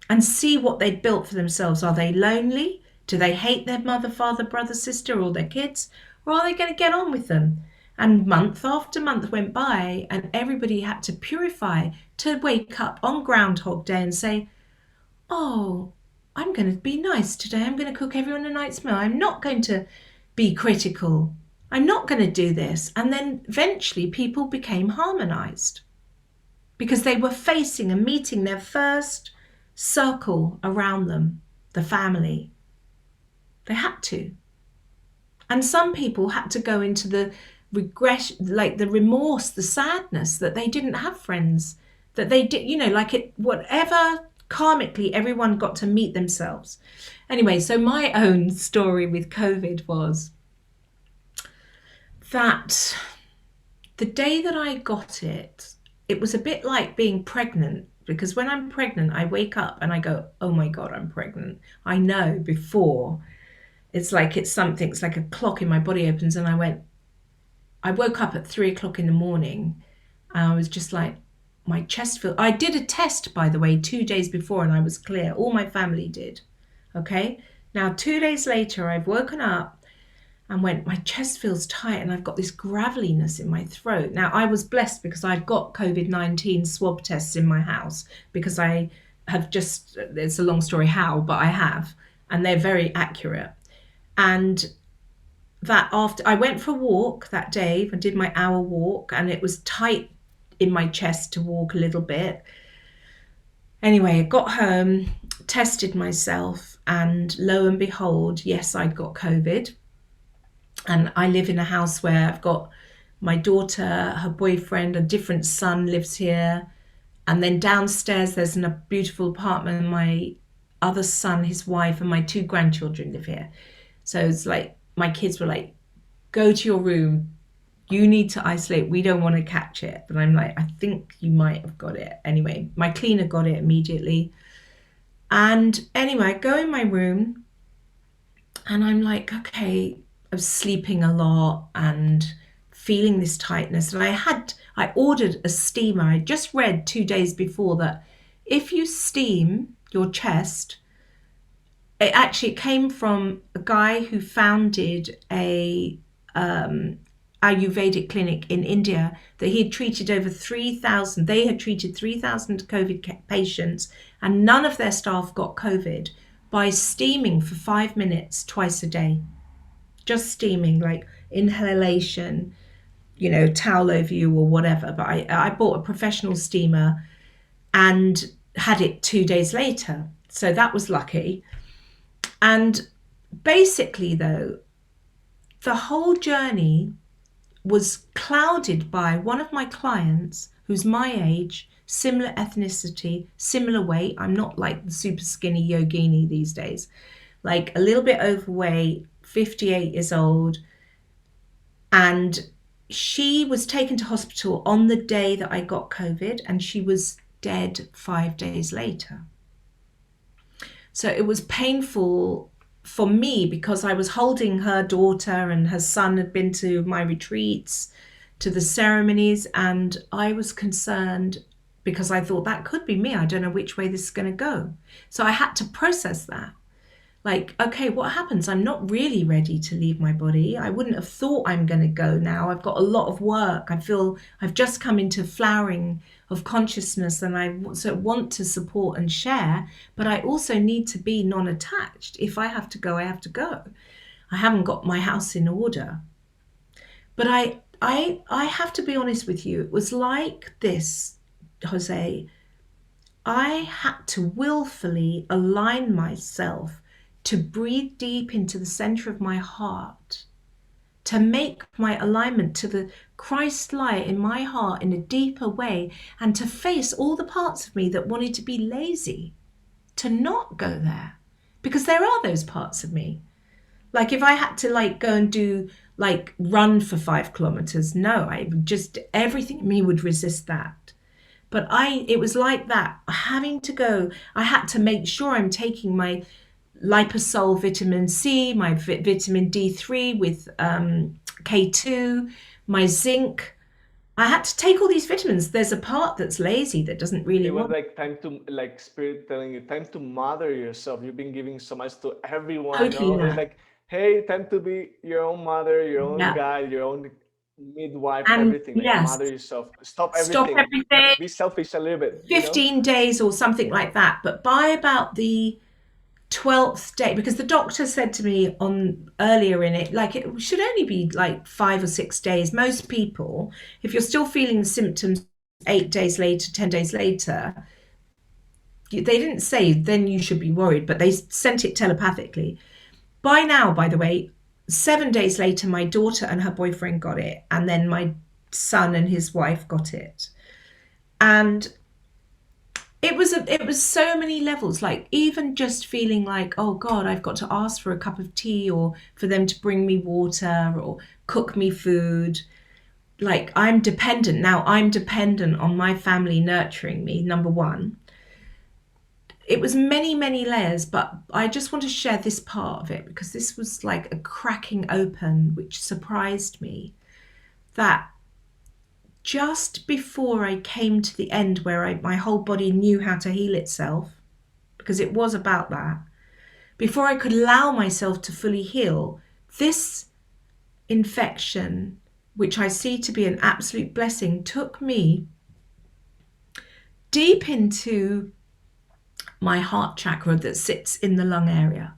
and see what they'd built for themselves. Are they lonely? Do they hate their mother, father, brother, sister, or their kids? Or are they going to get on with them? And month after month went by, and everybody had to purify to wake up on Groundhog Day and say, oh, I'm going to be nice today. I'm going to cook everyone a nice meal. I'm not going to be critical. I'm not going to do this. And then eventually people became harmonized because they were facing and meeting their first circle around them, the family. They had to. And some people had to go into the regression, like the remorse, the sadness that they didn't have friends, that they did, like it, whatever, karmically, everyone got to meet themselves. Anyway, so my own story with COVID was that the day that I got it, it was a bit like being pregnant, because when I'm pregnant, I wake up and I go, oh my God, I'm pregnant. I know before. It's like it's like a clock in my body opens, and I woke up at 3 o'clock in the morning, and I was just like, my chest feels. I did a test, by the way, 2 days before, and I was clear. All my family did. Okay. Now, 2 days later, I've woken up and went, my chest feels tight, and I've got this graveliness in my throat. Now, I was blessed because I've got COVID-19 swab tests in my house, because I have just, it's a long story how, but I have, and they're very accurate. And that after I went for a walk that day, I did my hour walk, and it was tight in my chest to walk a little bit. Anyway, I got home, tested myself, and lo and behold, yes, I'd got COVID. And I live in a house where I've got my daughter, her boyfriend, a different son lives here. And then downstairs, there's a beautiful apartment, and my other son, his wife, and my 2 grandchildren live here. So it's like, my kids were like, go to your room. You need to isolate. We don't want to catch it. But I'm like, I think you might have got it. Anyway, my cleaner got it immediately. And anyway, I go in my room, and I'm like, okay, I was sleeping a lot and feeling this tightness. And I ordered a steamer. I just read 2 days before that if you steam your chest, it actually came from a guy who founded a Ayurvedic clinic in India, that he had treated over 3,000. They had treated 3,000 COVID patients, and none of their staff got COVID by steaming for 5 minutes twice a day. Just steaming, like inhalation, towel over you or whatever. But I bought a professional steamer and had it 2 days later. So that was lucky. And basically, though, the whole journey was clouded by one of my clients who's my age, similar ethnicity, similar weight. I'm not like the super skinny yogini these days, like a little bit overweight, 58 years old. And she was taken to hospital on the day that I got COVID, and she was dead 5 days later. So it was painful for me because I was holding her daughter, and her son had been to my retreats, to the ceremonies, and I was concerned because I thought that could be me. I don't know which way this is going to go. So I had to process that. Like, okay, what happens? I'm not really ready to leave my body. I wouldn't have thought I'm going to go now. I've got a lot of work. I feel I've just come into flowering of consciousness, and I also want to support and share, but I also need to be non-attached. If I have to go, I have to go. I haven't got my house in order. But I have to be honest with you. It was like this, Jose. I had to willfully align myself to breathe deep into the center of my heart, to make my alignment to the Christ light in my heart in a deeper way, and to face all the parts of me that wanted to be lazy, to not go there, because there are those parts of me. Like if I had to go and do run for 5 kilometers, no, I would just, everything in me would resist that. But it was like that, having to go. I had to make sure I'm taking my liposol vitamin C, my vitamin D3 with K2, my zinc, I had to take all these vitamins. There's a part that's lazy that doesn't really It was want. like time to, like, spirit telling you time to mother yourself. You've been giving so much to everyone, Totally It's that. like, hey, time to be your own mother, your own Yeah. guide, your own midwife, And everything. Like, yes, mother yourself. Stop stop everything. everything, Be selfish a little bit. 15 days or something like that. But by about the 12th day, because the doctor said to me on earlier in it, like it should only be like 5 or 6 days. Most people, if you're still feeling the symptoms 8 days later, 10 days later, they didn't say then you should be worried, but they sent it telepathically. By now, by the way, 7 days later, my daughter and her boyfriend got it, and then my son and his wife got it. And it was so many levels, like even just feeling like, oh god, I've got to ask for a cup of tea or for them to bring me water or cook me food. Like I'm dependent on my family nurturing me, number one. It was many layers, but I just want to share this part of it because this was like a cracking open which surprised me, that just before I came to the end where my whole body knew how to heal itself, because it was about that, before I could allow myself to fully heal, this infection, which I see to be an absolute blessing, took me deep into my heart chakra that sits in the lung area.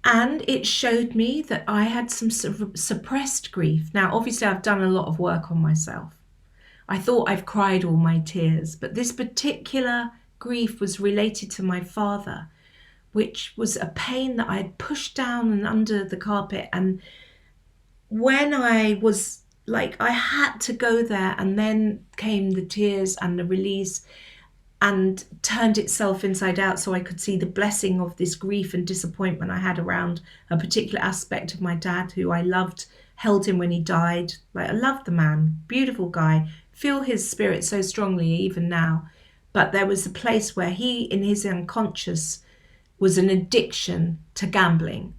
And it showed me that I had some suppressed grief. Now, obviously, I've done a lot of work on myself. I thought I've cried all my tears, but this particular grief was related to my father, which was a pain that I had pushed down and under the carpet. And when I was like, I had to go there, and then came the tears and the release and turned itself inside out so I could see the blessing of this grief and disappointment I had around a particular aspect of my dad who I loved, held him when he died. Like, I loved the man, beautiful guy, feel his spirit so strongly even now. But there was a place where he, in his unconscious, was an addiction to gambling.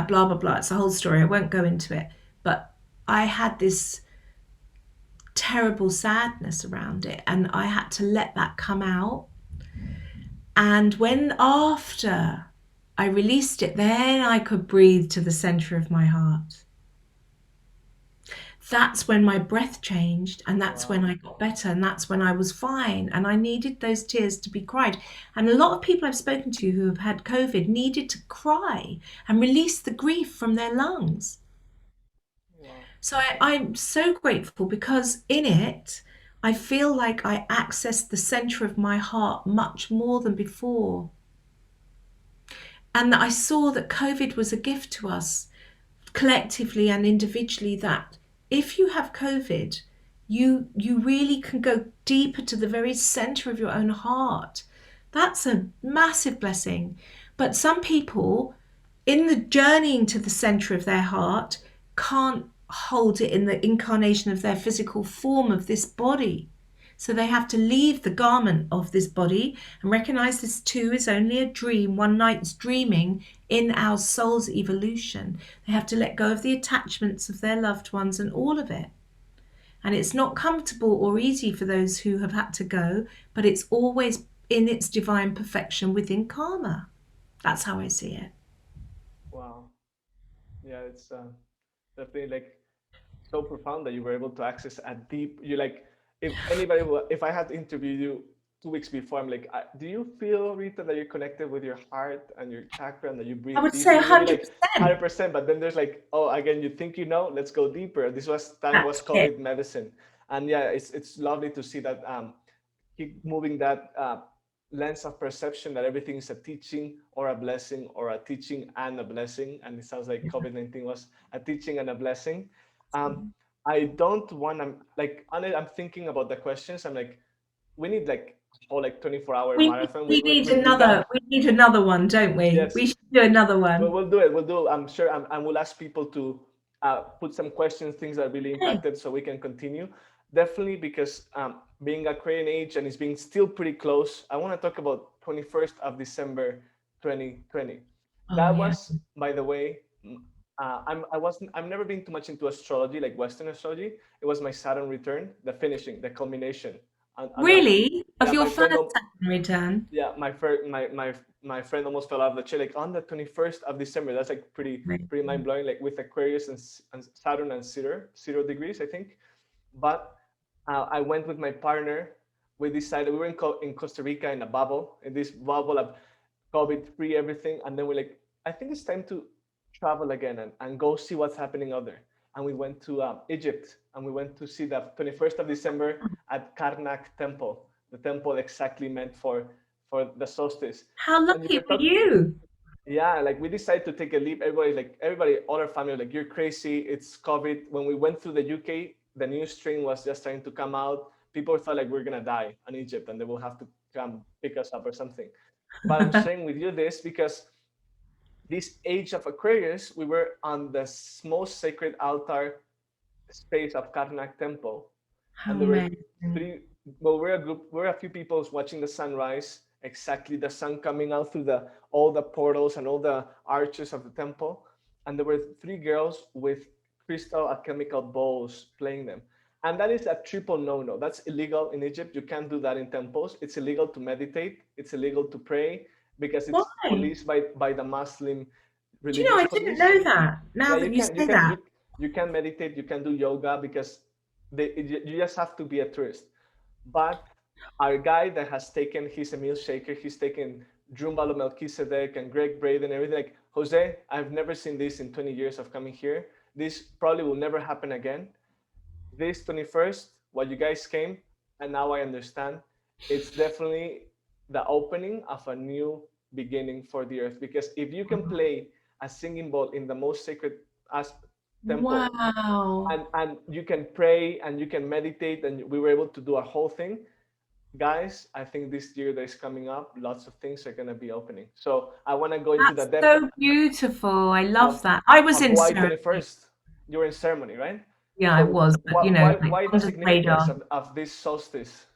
Blah, blah, blah. It's a whole story. I won't go into it. But I had this terrible sadness around it, and I had to let that come out. And when after I released it, then I could breathe to the center of my heart. That's when my breath changed, and that's when Wow. I got better, and that's when I was fine. And I needed those tears to be cried. And a lot of people I've spoken to who have had COVID needed to cry and release the grief from their lungs. Wow. So I'm so grateful because in it, I feel like I accessed the center of my heart much more than before. And that I saw that COVID was a gift to us collectively and individually, that if you have COVID, you really can go deeper to the very center of your own heart. That's a massive blessing. But some people in the journeying to the center of their heart can't hold it in the incarnation of their physical form of this body. So they have to leave the garment of this body and recognize this too is only a dream, one night's dreaming in our soul's evolution. They have to let go of the attachments of their loved ones and all of it. And it's not comfortable or easy for those who have had to go, but it's always in its divine perfection within karma. That's how I see it. Wow. Yeah, it's definitely like so profound that you were able to access a deep. You like, if anybody, if I had to interview you 2 weeks before, I'm like, do you feel, Rita, that you're connected with your heart and your chakra and that you I breathe would say deeply? You'll be like 100%. 100%. But then there's like, oh, again, you think you know, let's go deeper. This was time was That's it. COVID medicine, and yeah, it's lovely to see that keep moving that lens of perception that everything is a teaching or a blessing, or a teaching and a blessing. And it sounds like COVID-19 was a teaching and a blessing. Um, I don't want to, like, I'm thinking about the questions. I'm like, we need like a whole like 24-hour We, marathon we need with that. another we need another one, don't we? Yes, We should do another well, one. we'll do it. We'll do. I'm sure, and we'll ask people to put some questions, things that really Hey. impacted, so we can continue. Definitely, because being Aquarian age and it's being still pretty close. I want to talk about 21st of December, 2020. Oh That yeah. was, by the way, I've never been too much into astrology, like Western astrology. It was my Saturn return, the finishing, the culmination, and Really? Of yeah, your my first friend, Saturn return? yeah, my friend almost fell out of the chair, like on the 21st of December. That's like pretty mind blowing, like with Aquarius and Saturn and 0 degrees, I think. But I went with my partner. We decided we were in Costa Rica in a bubble, in this bubble of COVID free everything, and then we're like, I think it's time to travel again and go see what's happening out there. And we went to Egypt, and we went to see the 21st of December at Karnak Temple, the temple exactly meant for the solstice. How And you lucky were were talking, you? yeah, like we decided to take a leap. Everybody, all our family, like you're crazy. It's COVID. When we went through the UK, the new strain was just starting to come out. People thought like we're gonna die in Egypt, and they will have to come pick us up or something. But I'm sharing with you this because this age of Aquarius, we were on the most sacred altar space of Karnak Temple, How and there were amazing. three. Well, we're a few people watching the sunrise. Exactly, the sun coming out through the all the portals and all the arches of the temple, and there were three girls with crystal alchemical bowls playing them. And that is a triple no-no. That's illegal in Egypt. You can't do that in temples. It's illegal to meditate. It's illegal to pray because it's Why? policed by the Muslim Do you know, religious I didn't police. know that. Now Yeah, that you say that. you can meditate, you can do yoga because you just have to be a tourist. But our guy that has taken, he's Emil Shaker, he's taken Drumbalo Melchizedek and Greg Braden and everything. Like, Jose, I've never seen this in 20 years of coming here. This probably will never happen again. This 21st, while you guys came, and now I understand, it's definitely the opening of a new beginning for the earth. Because if you can play a singing bowl in the most sacred as temple, Wow. and you can pray and you can meditate, and we were able to do a whole thing, guys, I think this year that is coming up, lots of things are going to be opening. So I want to go into the That's depth so beautiful. I love of that. I was in why ceremony. 21st. You're in ceremony, right? Yeah, I So was, but like why the under the significance radar. of this solstice?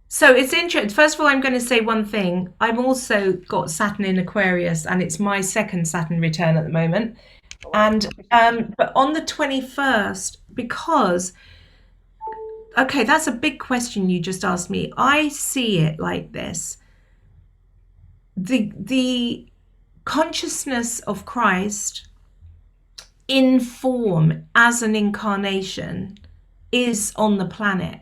So it's interesting. First of all, I'm going to say one thing. I've also got Saturn in Aquarius, and it's my second Saturn return at the moment. Oh, wow. And but on the 21st, because okay, that's a big question you just asked me. I see it like this. The consciousness of Christ in form as an incarnation is on the planet.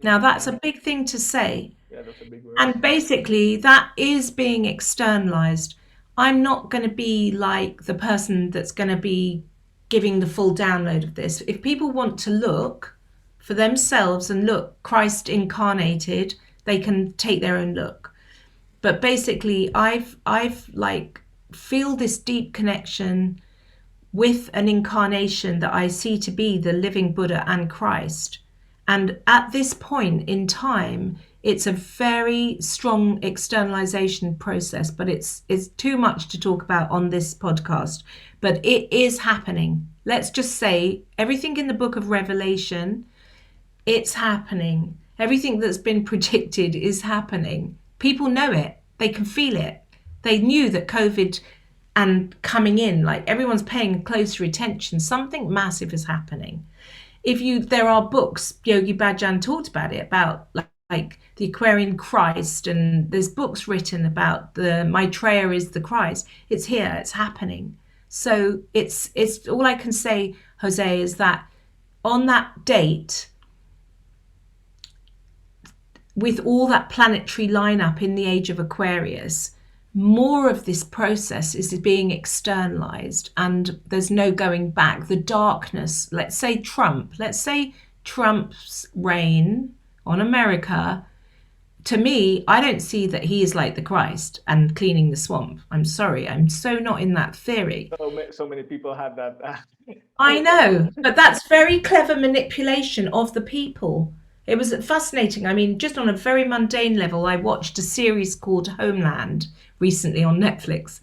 Now that's Mhm. a big thing to say. Yeah, those are big And words. basically, that is being externalized. I'm not going to be like the person that's going to be giving the full download of this. If people want to look for themselves and look Christ incarnated, they can take their own look. But basically, I've like feel this deep connection with an incarnation that I see to be the living Buddha and Christ. And at this point in time, it's a very strong externalization process, but it's too much to talk about on this podcast. But it is happening. Let's just say everything in the book of Revelation, it's happening. Everything that's been predicted is happening. People know it. They can feel it. They knew that COVID and coming in, like everyone's paying closer attention. Something massive is happening. If you, there are books. Yogi Bhajan talked about it, about like the Aquarian Christ, and there's books written about the Maitreya is the Christ. It's here. It's happening. So it's all I can say, Jose, is that on that date, with all that planetary lineup in the age of Aquarius, more of this process is being externalized and there's no going back. The darkness, let's say Trump's reign on America, to me, I don't see that he is like the Christ and cleaning the swamp. I'm sorry, I'm so not in that theory. So many people have that. I know, but that's very clever manipulation of the people. It was fascinating. I mean, just on a very mundane level, I watched a series called Homeland recently on Netflix,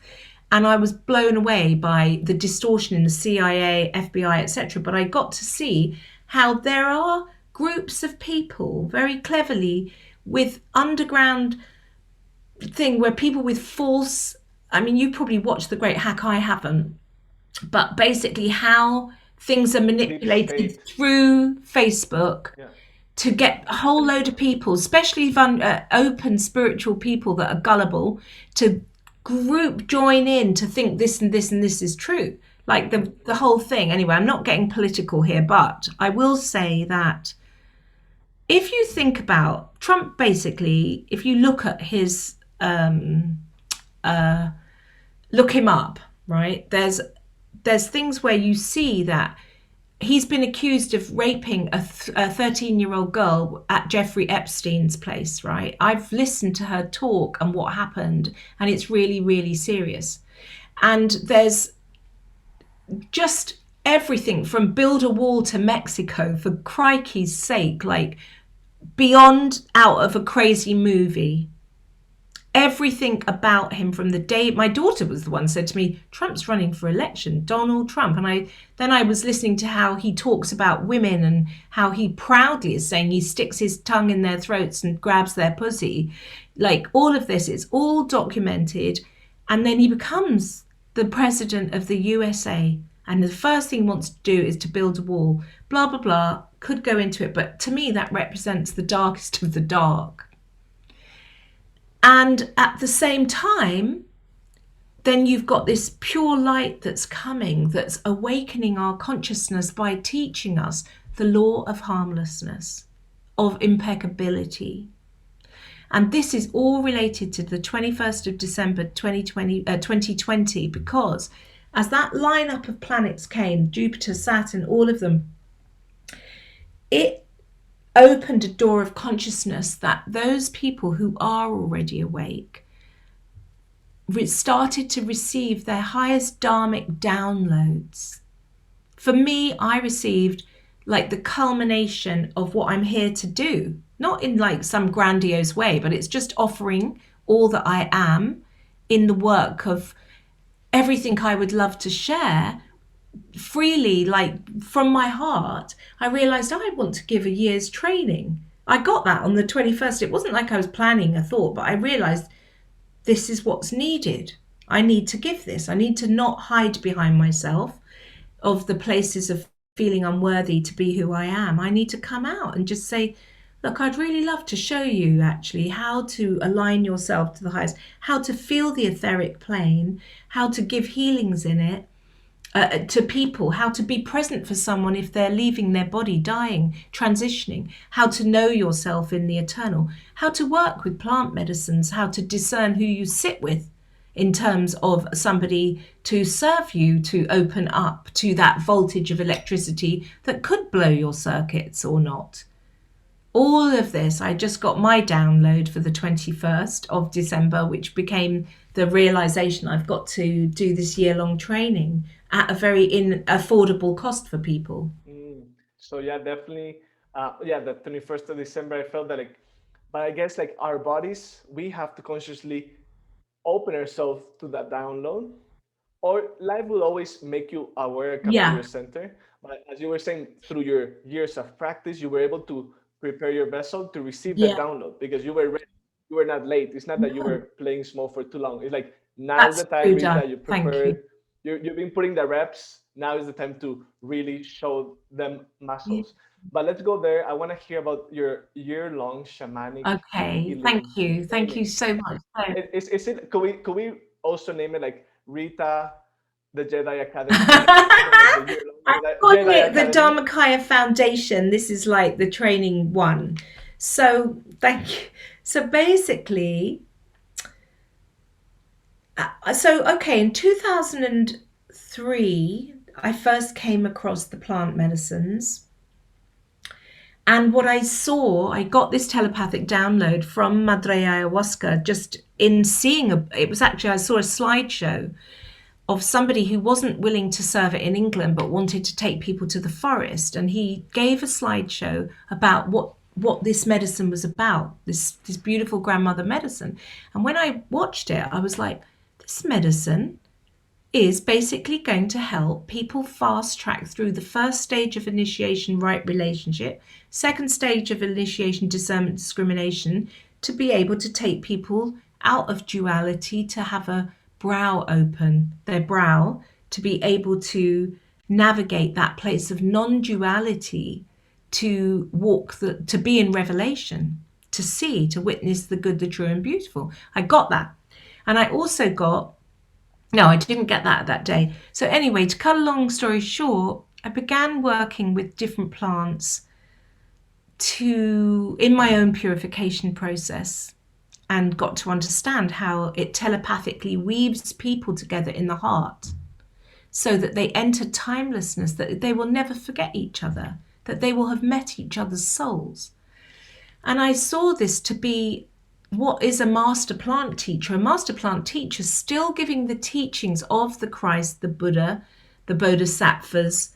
and I was blown away by the distortion in the CIA, FBI, etc. But I got to see how there are groups of people very cleverly with underground thing where people with false. I mean, you probably watched The Great Hack. I haven't, but basically how things are Deep manipulated state. through Facebook Yeah. to get a whole load of people, especially open spiritual people that are gullible, to group join in to think this and this and this is true. Like the whole thing. Anyway, I'm not getting political here, but I will say that if you think about Trump, basically, if you look at his uh, look him up, right? There's things where you see that he's been accused of raping a 13-year-old girl at Jeffrey Epstein's place, right? I've listened to her talk and what happened, and it's really, really serious. And there's just everything from build a wall to Mexico, for crikey's sake, like beyond out of a crazy movie. Everything about him from the day my daughter was the one said to me, Trump's running for election, Donald Trump. And I was listening to how he talks about women and how he proudly is saying he sticks his tongue in their throats and grabs their pussy. Like all of this, it's all documented. And then he becomes the president of the USA. And the first thing he wants to do is to build a wall. Blah, blah, blah. Could go into it. But to me, that represents the darkest of the dark. And at the same time, then you've got this pure light that's coming, that's awakening our consciousness by teaching us the law of harmlessness, of impeccability. And this is all related to the 21st of December 2020, because as that lineup of planets came, Jupiter, Saturn, all of them, it opened a door of consciousness that those people who are already awake started to receive their highest dharmic downloads. For me, I received like the culmination of what I'm here to do, not in like some grandiose way, but it's just offering all that I am in the work of everything I would love to share freely, like from my heart. I realized I want to give a year's training. I got that on the 21st. It wasn't like I was planning a thought, but I realized this is what's needed. I need to give this. I need to not hide behind myself of the places of feeling unworthy to be who I am. I need to come out and just say, look, I'd really love to show you actually how to align yourself to the highest, how to feel the etheric plane, how to give healings in it, to people, how to be present for someone if they're leaving their body, dying, transitioning, how to know yourself in the eternal, how to work with plant medicines, how to discern who you sit with in terms of somebody to serve you, to open up to that voltage of electricity that could blow your circuits or not. All of this, I just got my download for the 21st of December, which became the realization I've got to do this year-long training at a very affordable cost for people. So yeah, definitely. Yeah, the 21st of December, I felt that like, but I guess like our bodies, we have to consciously open ourselves to that download, or life will always make you aware, come to Yeah. your center. But as you were saying, through your years of practice, you were able to prepare your vessel to receive that Yeah. download because you were ready. You were not late. It's not that you No, were playing small for too long. It's like now is the that's time, true, Rita. Doug. You Thank you. prepared. You've been putting the reps. Now is the time to really show them Yeah. muscles. But let's go there. I want to hear about your year-long shamanic Okay. Thank healing you. Thank you training. so much. So, Is it? Could we also name it like Rita, the Jedi Academy, something like the year-long I'm calling Jedi it the Academy? Dharmakaya Foundation. This is like the training one. So thank you. So basically, okay, in 2003, I first came across the plant medicines. And what I saw, I got this telepathic download from Madre Ayahuasca just in seeing it was actually, I saw a slideshow of somebody who wasn't willing to serve it in England but wanted to take people to the forest. And he gave a slideshow about what this medicine was about, this beautiful grandmother medicine. And when I watched it, I was like, this medicine is basically going to help people fast track through the first stage of initiation, right relationship, second stage of initiation, discernment, discrimination, to be able to take people out of duality, to have a brow open, their brow, to be able to navigate that place of non-duality, to to be in revelation, to see, to witness the good, the true, and beautiful. I got that. And I also got, no, I didn't get that that day. So, anyway, to cut a long story short, I began working with different plants in my own purification process, and got to understand how it telepathically weaves people together in the heart so that they enter timelessness, that they will never forget each other, that they will have met each other's souls. And I saw this to be what is a master plant teacher. A master plant teacher still giving the teachings of the Christ, the Buddha, the Bodhisattvas,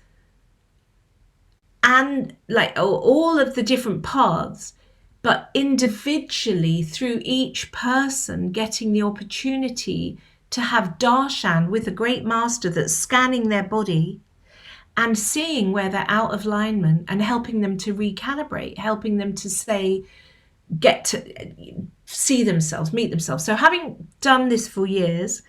and like all of the different paths, but individually through each person getting the opportunity to have darshan with a great master that's scanning their body and seeing where they're out of alignment and helping them to recalibrate, helping them to say, get to see themselves, meet themselves. So having done this for years,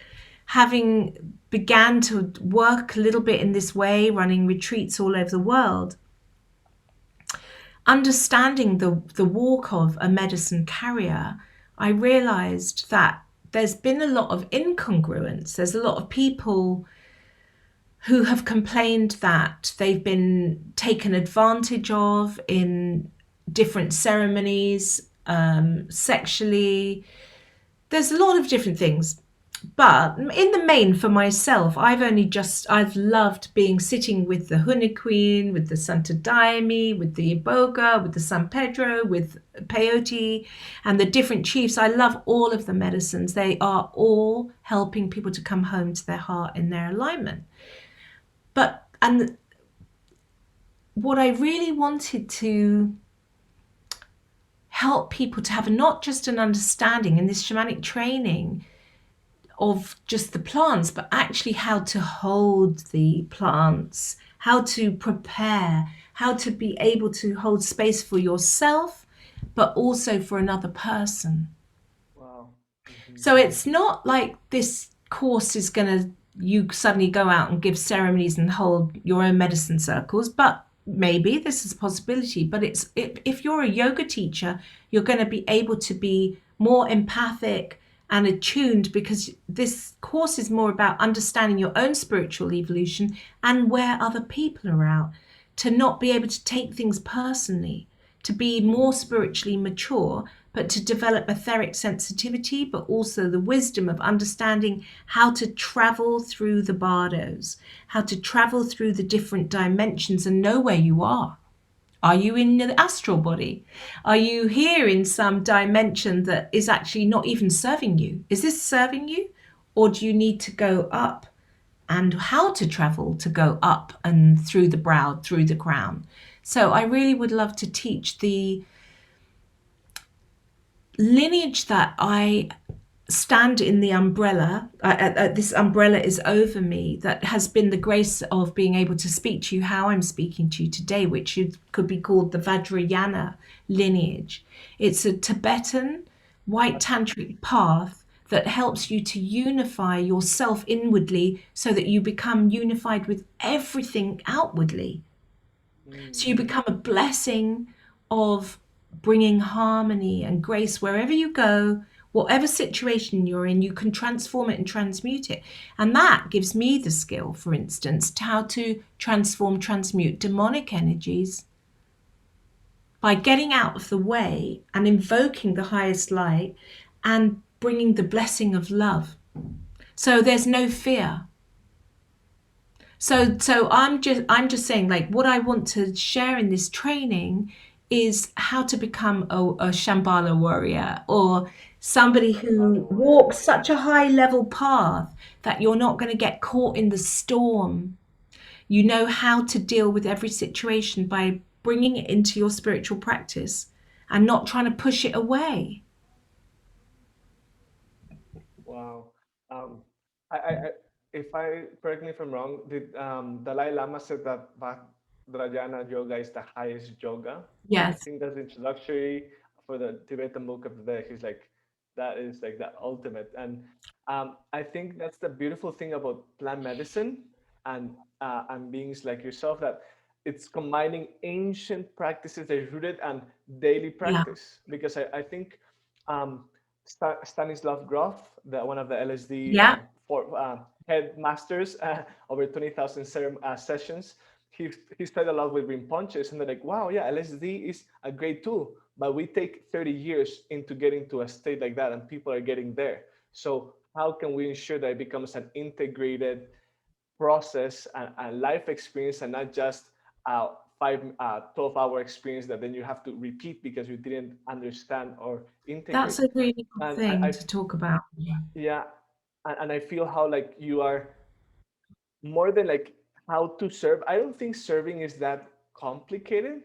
having began to work a little bit in this way, running retreats all over the world, understanding the walk of a medicine carrier, I realized that there's been a lot of incongruence. There's a lot of people who have complained that they've been taken advantage of in different ceremonies, sexually. There's a lot of different things. But in the main, for myself, I've loved sitting with the Hune Queen, with the Santa Daime, with the Iboga, with the San Pedro, with peyote, and the different chiefs. I love all of the medicines. They are all helping people to come home to their heart in their alignment. And what I really wanted to help people to have not just an understanding in this shamanic training of just the plants, but actually how to hold the plants, how to prepare, how to be able to hold space for yourself, but also for another person. Wow. Hmm. So it's not like this course is going to, you suddenly go out and give ceremonies and hold your own medicine circles, but maybe this is a possibility. But if you're a yoga teacher, you're going to be able to be more empathic and attuned, because this course is more about understanding your own spiritual evolution and where other people are out, to not be able to take things personally, to be more spiritually mature, but to develop etheric sensitivity, but also the wisdom of understanding how to travel through the bardos, how to travel through the different dimensions and know where you are. Are you in the astral body? Are you here in some dimension that is actually not even serving you? Is this serving you? Or do you need to go up? And how to travel to go up and through the brow, through the crown. So I really would love to teach the lineage that I stand in the umbrella. This umbrella is over me, that has been the grace of being able to speak to you how I'm speaking to you today, which could be called the Vajrayana lineage. It's a Tibetan white tantric path that helps you to unify yourself inwardly so that you become unified with everything outwardly. So you Mm. become a blessing of bringing harmony and grace wherever you go, whatever situation you're in, you can transform it and transmute it. And that gives me the skill, for instance, to how to transmute demonic energies by getting out of the way and invoking the highest light and bringing the blessing of love. So there's no fear. So I'm just saying, like, what I want to share in this training is how to become a Shambhala warrior, or somebody Shambhala who warrior. walks such a high level path that you're not going to get caught in the storm. You know how to deal with every situation by bringing it into your spiritual practice and not trying to push it away. Wow. Um, I, if I correct me if I'm wrong, did Dalai Lama said that Vajrayana yoga is the highest yoga? I Yes. think that's introductory for the Tibetan Book of the Day. He's like, that is like the ultimate. And I think that's the beautiful thing about plant medicine. and beings like yourself, that it's combining ancient practices that are rooted and daily Yeah. practice. Because I think um, Stanislav Grof, one of the LSD Yeah. headmasters, over 20,000 sessions, he studied a lot with Rinpoches, and they're like, wow, yeah, LSD is a great tool, but we take 30 years into getting to a state like that, and people are getting there. So how can we ensure that it becomes an integrated process and life experience, and not just a 12-hour experience that then you have to repeat because you didn't understand or That's integrate. a really good And thing to talk about. yeah, and I feel how like you are more than like how to serve. I don't think serving is that complicated.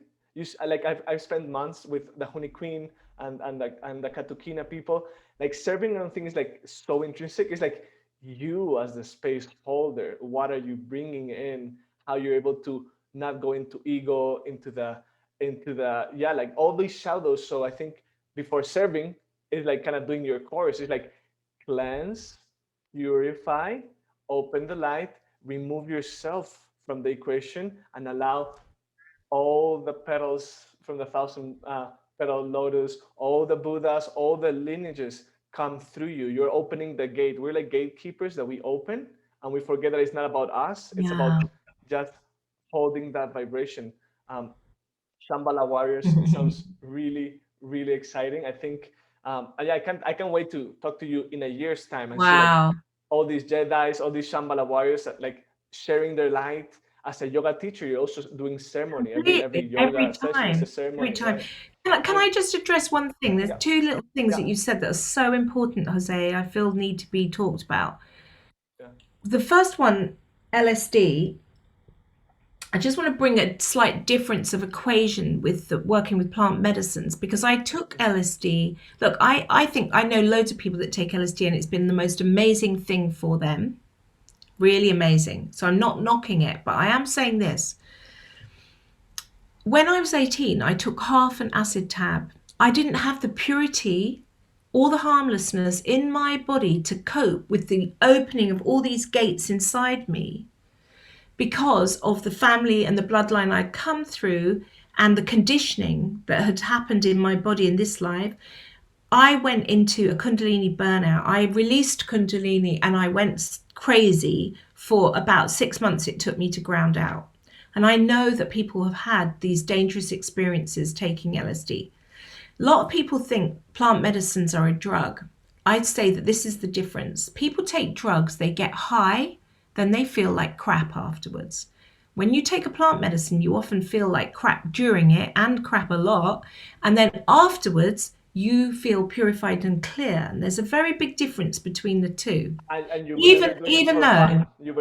Like I've spent months with the Honey Queen and the Katukina people. Like serving, I don't think is like so intrinsic. It's like you as the space holder. What are you bringing in? How you're able to not go into ego, into the yeah, like all these shadows. So I think before serving is like kind of doing your course. It's like cleanse, purify, open the light, remove yourself from the equation, and allow all the petals from the thousand petal lotus, all the Buddhas, all the lineages come through you. You're opening the gate. We're like gatekeepers that we open, and we forget that it's not about us. It's Yeah. about just holding that vibration. Um, Shambhala Warriors. It sounds really, really exciting. I think, yeah, I can't wait to talk to you in a year's time and see like Wow. all these Jedi's, all these Shambhala Warriors, like sharing their light. As a yoga teacher, you're also doing ceremony. Every Completely. Every yoga session is a time. Every ceremony, time. right? Can And I just address one thing? There's yeah, two little things yeah, that you said that are so important, Jose, I feel need to be talked about. yeah. The first one, LSD, I just want to bring a slight difference of equation with working with plant medicines because I took LSD. Look, I think I know loads of people that take LSD and it's been the most amazing thing for them. Really amazing. So I'm not knocking it, but I am saying this. When I was 18, I took half an acid tab. I didn't have the purity or the harmlessness in my body to cope with the opening of all these gates inside me because of the family and the bloodline I'd come through and the conditioning that had happened in my body in this life. I went into a Kundalini burnout. I released Kundalini and I went crazy for about 6 months. It took me to ground out. And I know that people have had these dangerous experiences taking LSD. A lot of people think plant medicines are a drug. I'd say that this is the difference. People take drugs, they get high, then they feel like crap afterwards. When you take a plant medicine, you often feel like crap during it and crap a lot. And then afterwards, you feel purified and clear. And there's a very big difference between the two. And you were Even never doing it even for though fun. You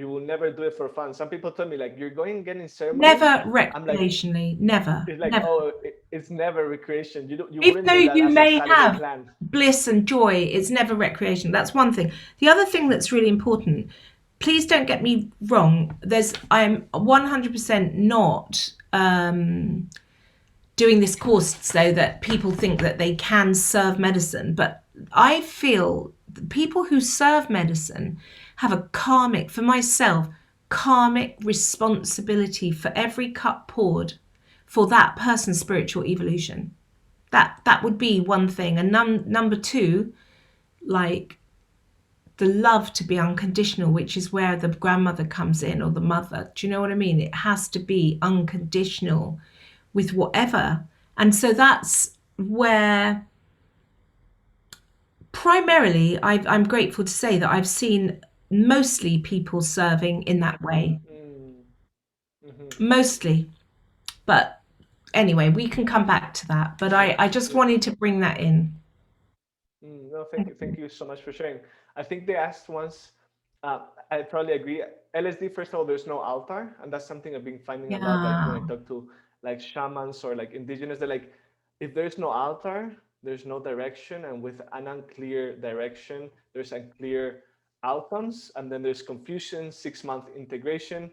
will never do it for fun. Some people tell me like you're going and getting ceremony. never I'm like, recreationally, never, it's like, never. oh, it's never recreation. You Even wouldn't though do that you as a may Saturday have plan. bliss and joy, it's never recreation. That's one thing. The other thing that's really important, please don't get me wrong. I'm 100% not doing this course so that people think that they can serve medicine, but I feel people who serve medicine have a karmic, for myself, karmic responsibility for every cup poured for that person's spiritual evolution. That would be one thing. And number two, like the love to be unconditional, which is where the grandmother comes in or the mother. Do you know what I mean? It has to be unconditional with whatever. And so that's where primarily I'm grateful to say that I've seen mostly people serving in that way. Mm, hmm. Mostly. But anyway, we can come back to that. But I just Yeah. wanted to bring that in. No, thank you so much for sharing. I think they asked once. I probably agree. LSD, first of all, there's no altar, and that's something I've been finding a lot. Like when Yeah. I talk to like shamans or like indigenous, they're like, if there's no altar, there's no direction, and with an unclear direction, there's unclear outcomes, and then there's confusion. 6 month integration.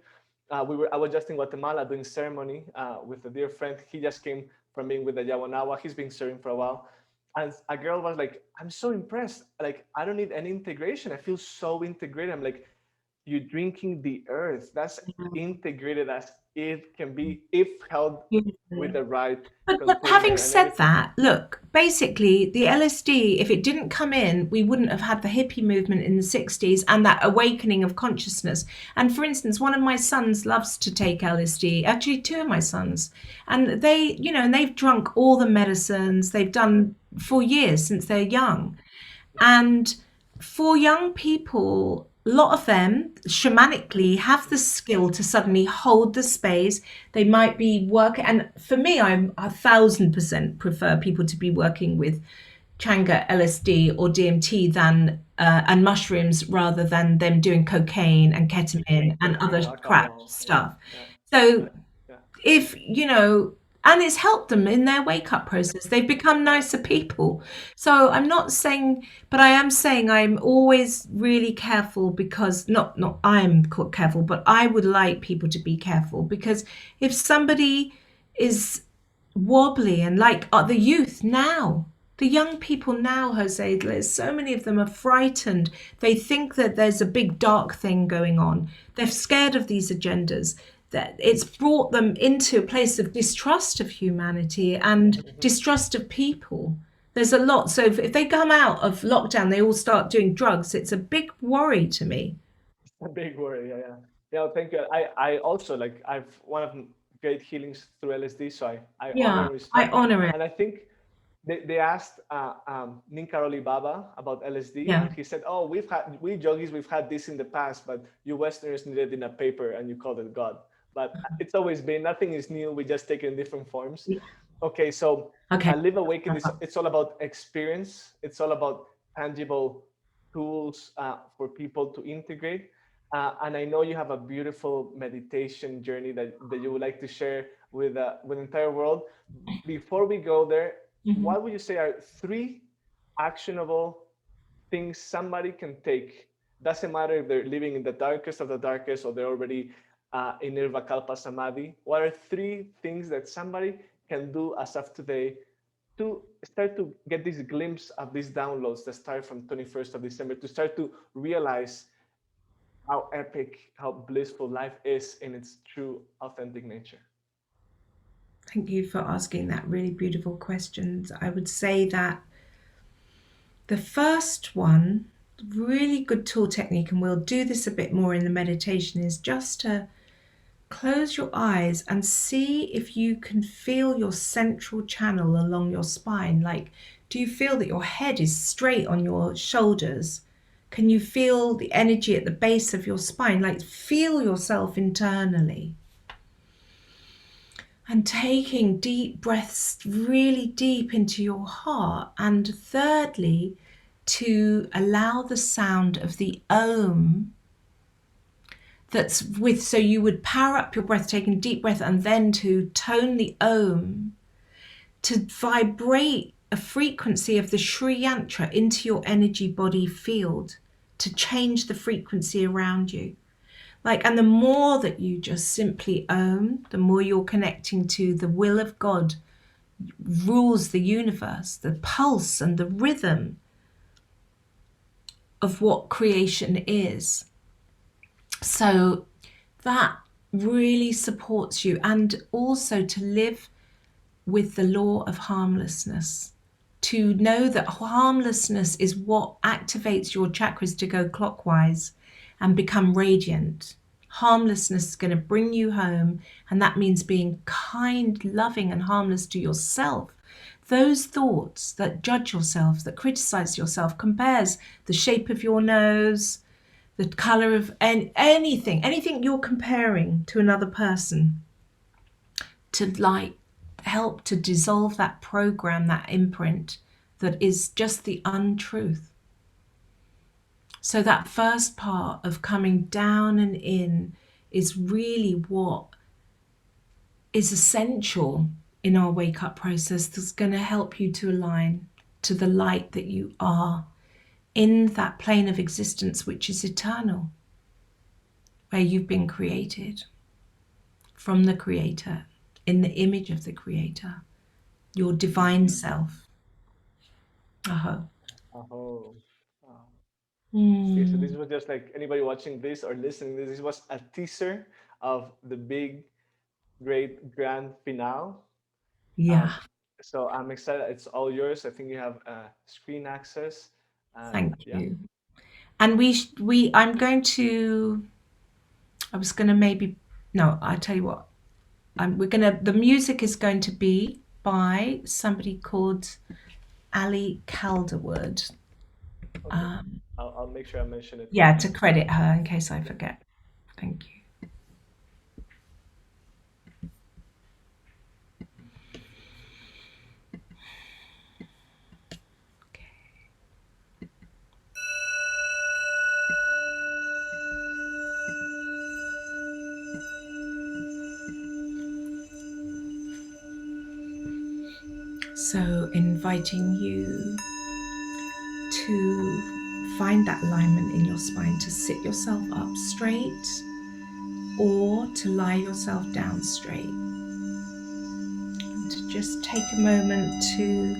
I was just in Guatemala doing ceremony with a dear friend. He just came from being with the Yawanawa. He's been serving for a while, and a girl was like, I'm so impressed. Like, I don't need any integration. I feel so integrated. I'm like, you're drinking the earth. That's Yeah. integrated as it can be if held with Beautifully. the right But container having and said everything. that, look, basically the LSD, if it didn't come in, we wouldn't have had the hippie movement in the 60s and that awakening of consciousness. And for instance, one of my sons loves to take LSD, actually two of my sons, and they, and they've drunk all the medicines they've done for years since they're young. And for young people, a lot of them shamanically have the skill to suddenly hold the space. They might be working, and for me, I'm 1,000% prefer people to be working with Changa, LSD, or DMT than and mushrooms rather than them doing cocaine and ketamine and other crap Alcohol. Yeah, stuff. yeah, So yeah, yeah. if and it's helped them in their wake up process, they've become nicer people. So I'm not saying, but I am saying I'm always really careful, because not I'm careful, but I would like people to be careful, because if somebody is wobbly, and like the youth now, the young people now, Jose, there's so many of them are frightened. They think that there's a big dark thing going on. They're scared of these agendas. That it's brought them into a place of distrust of humanity and Mhm. distrust of people. There's a lot. So if they come out of lockdown, they all start doing drugs. It's a big worry to me. A big worry. Yeah, yeah. Yeah, thank you. I also like I've one of great healings through LSD, so I honor Yeah, and I respect. honor it. And I think they asked Ninkaroli Baba about LSD, Yeah. and he said, "Oh, we yogis we've had this in the past, but you Westerners need it in a paper, and you called it God. But it's always been nothing is new. We just take it in different forms." Okay, so Okay. Live Awakened is it's all about experience. It's all about tangible tools for people to integrate. And I know you have a beautiful meditation journey that you would like to share with the entire world. Before we go there, Mhm. what would you say are three actionable things somebody can take? Doesn't matter if they're living in the darkest of the darkest or they're already in Nirvakalpa Samadhi. What are three things that somebody can do as of today to start to get this glimpse of these downloads that start from 21st of December, to start to realize how epic, how blissful life is in its true, authentic nature? Thank you for asking that really beautiful questions. I would say that the first one, really good tool technique, and we'll do this a bit more in the meditation, is just to close your eyes and see if you can feel your central channel along your spine. Like, do you feel that your head is straight on your shoulders? Can you feel the energy at the base of your spine? Like, feel yourself internally. And taking deep breaths really deep into your heart. And thirdly, to allow the sound of the Om that's with, so you would power up your breath, taking deep breath, and then to tone the Om to vibrate a frequency of the Sri Yantra into your energy body field, to change the frequency around you. Like, and the more that you just simply Om, the more you're connecting to the will of God rules the universe, the pulse and the rhythm of what creation is. So that really supports you, and also to live with the law of harmlessness, to know that harmlessness is what activates your chakras to go clockwise and become radiant. Harmlessness is going to bring you home, and that means being kind, loving, and harmless to yourself. Those thoughts that judge yourself, that criticize yourself, compares the shape of your nose, the color of anything you're comparing to another person, to like help to dissolve that program, that imprint that is just the untruth. So that first part of coming down and in is really what is essential in our wake up process, that's going to help you to align to the light that you are in that plane of existence, which is eternal, where you've been created from the Creator, in the image of the Creator, your divine self. Uh-huh. Oh, wow. Okay, so this Mm. was just like anybody watching this or listening to this was a teaser of the big, great, grand finale. Um, Yeah, so I'm excited. It's all yours. I think you have screen access, and thank yeah. you. And I'm going to, I was going to maybe, no, I tell you what, the music is going to be by somebody called Ali Calderwood. Okay, Um, I'll make sure I mention it yeah, here. to credit her in case I Mhm. forget. Thank you. So, inviting you to find that alignment in your spine, to sit yourself up straight or to lie yourself down straight. And to just take a moment to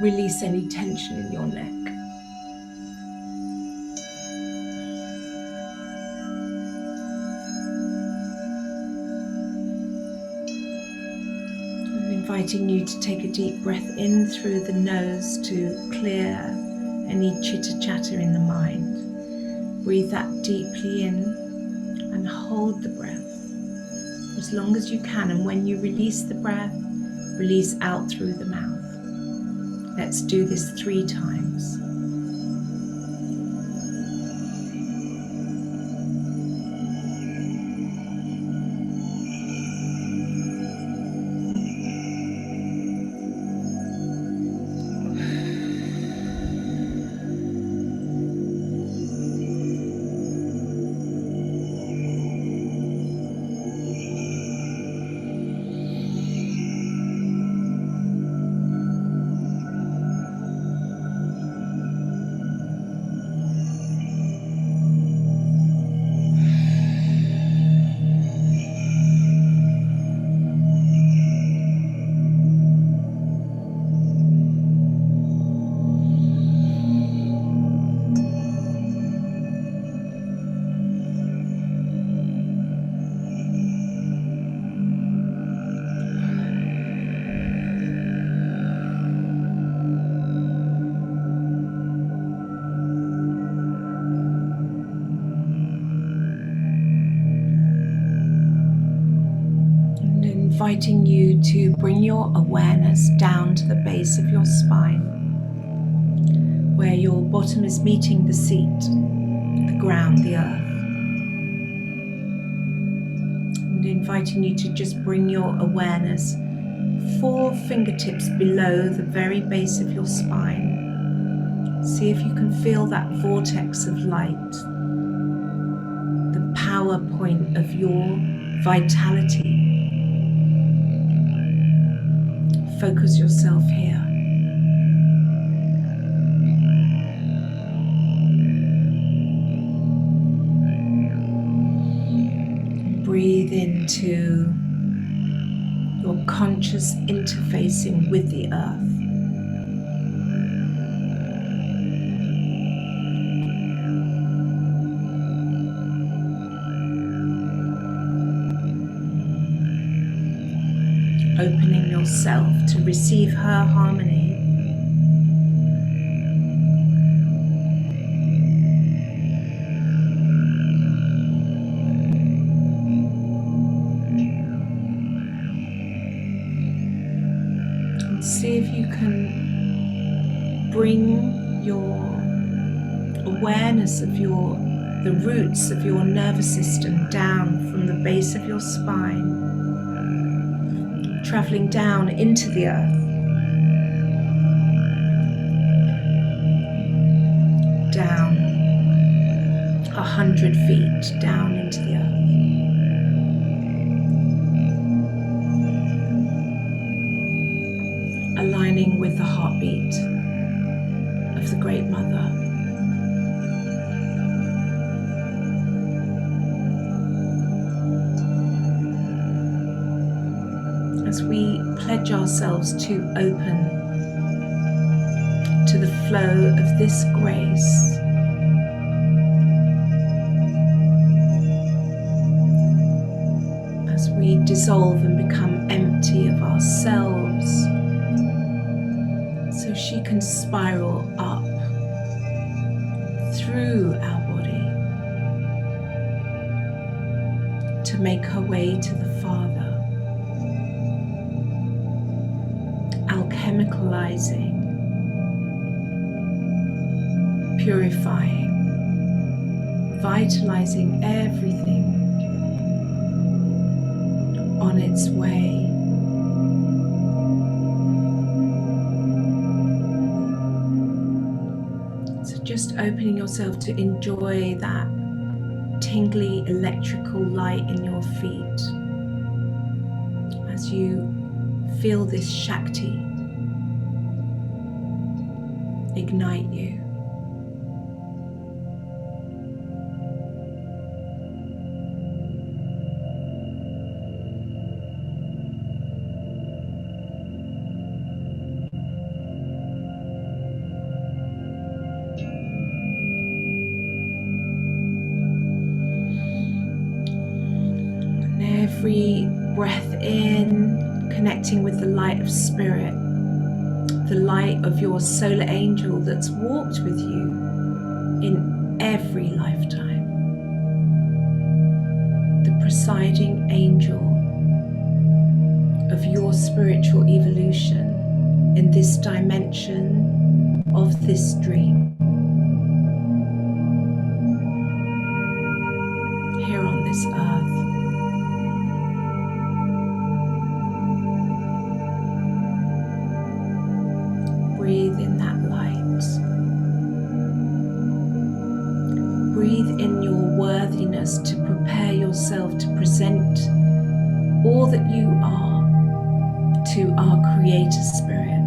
release any tension in your neck. And inviting you to take a deep breath in through the nose to clear any chitter chatter in the mind. Breathe that deeply in and hold the breath as long as you can. And when you release the breath, release out through the mouth. Let's do this 3 times. And inviting you to bring your awareness down to the base of your spine, where your bottom is meeting the seat, the ground, the earth. And inviting you to just bring your awareness 4 fingertips below the very base of your spine. See if you can feel that vortex of light, the power point of your vitality. Focus yourself here. Breathe into your conscious interfacing with the earth. Opening yourself to receive her harmony. And see if you can bring your awareness of the roots of your nervous system down from the base of your spine, traveling down into the earth, down 100 feet down into the earth. Aligning with the heartbeat of the Great Mother. As we pledge ourselves to open to the flow of this grace, dissolve and become empty of ourselves, so she can spiral up through our body to make her way to the Father, alchemicalizing, purifying, vitalizing everything on its way. So just opening yourself to enjoy that tingly electrical light in your feet as you feel this Shakti ignite you. Every breath in, connecting with the light of spirit, the light of your solar angel that's walked with you in every lifetime, the presiding angel of your spiritual evolution in this dimension of this dream, here on this earth. Breathe in that light. Breathe in your worthiness to prepare yourself to present all that you are to our Creator Spirit.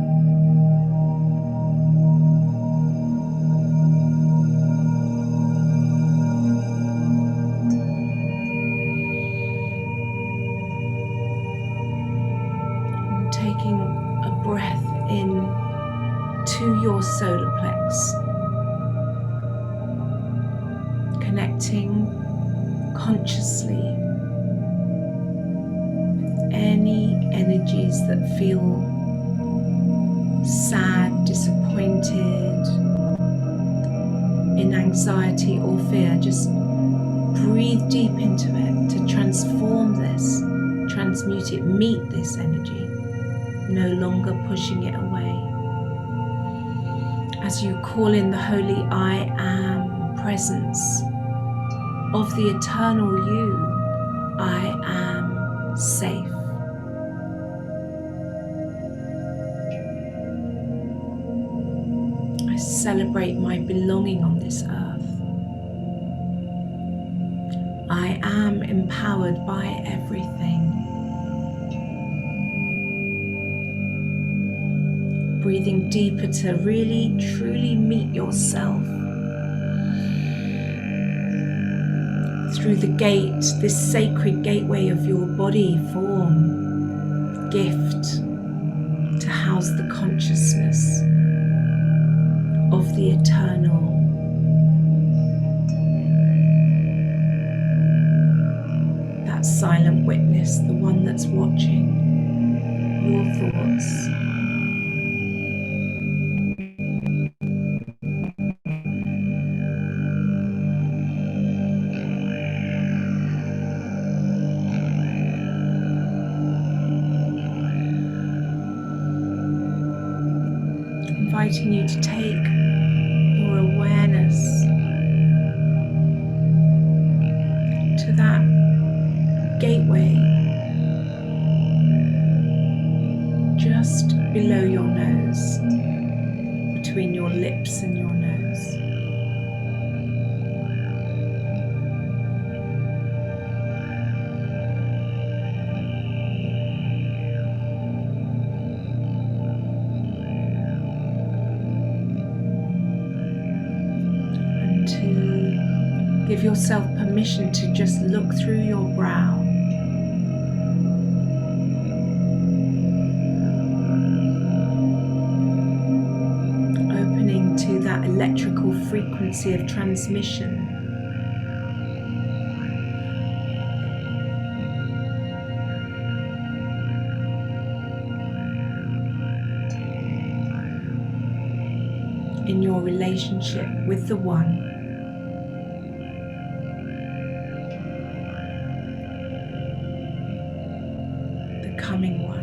And taking a breath in to your solar plex, connecting consciously with any energies that feel sad, disappointed, in anxiety or fear. Just breathe deep into it to transform this, transmute it, meet this energy, no longer pushing it away. As you call in the holy I am presence of the eternal you, I am safe. I celebrate my belonging on this earth. I am empowered by everything. Breathing deeper to really, truly meet yourself through the gate, this sacred gateway of your body form, gift to house the consciousness of the eternal. That silent witness, the one that's watching your thoughts. Inviting you to take your awareness to that gateway just below your nose, between your lips and your nose. Give yourself permission to just look through your brow. Opening to that electrical frequency of transmission. in your relationship with the One. The coming One.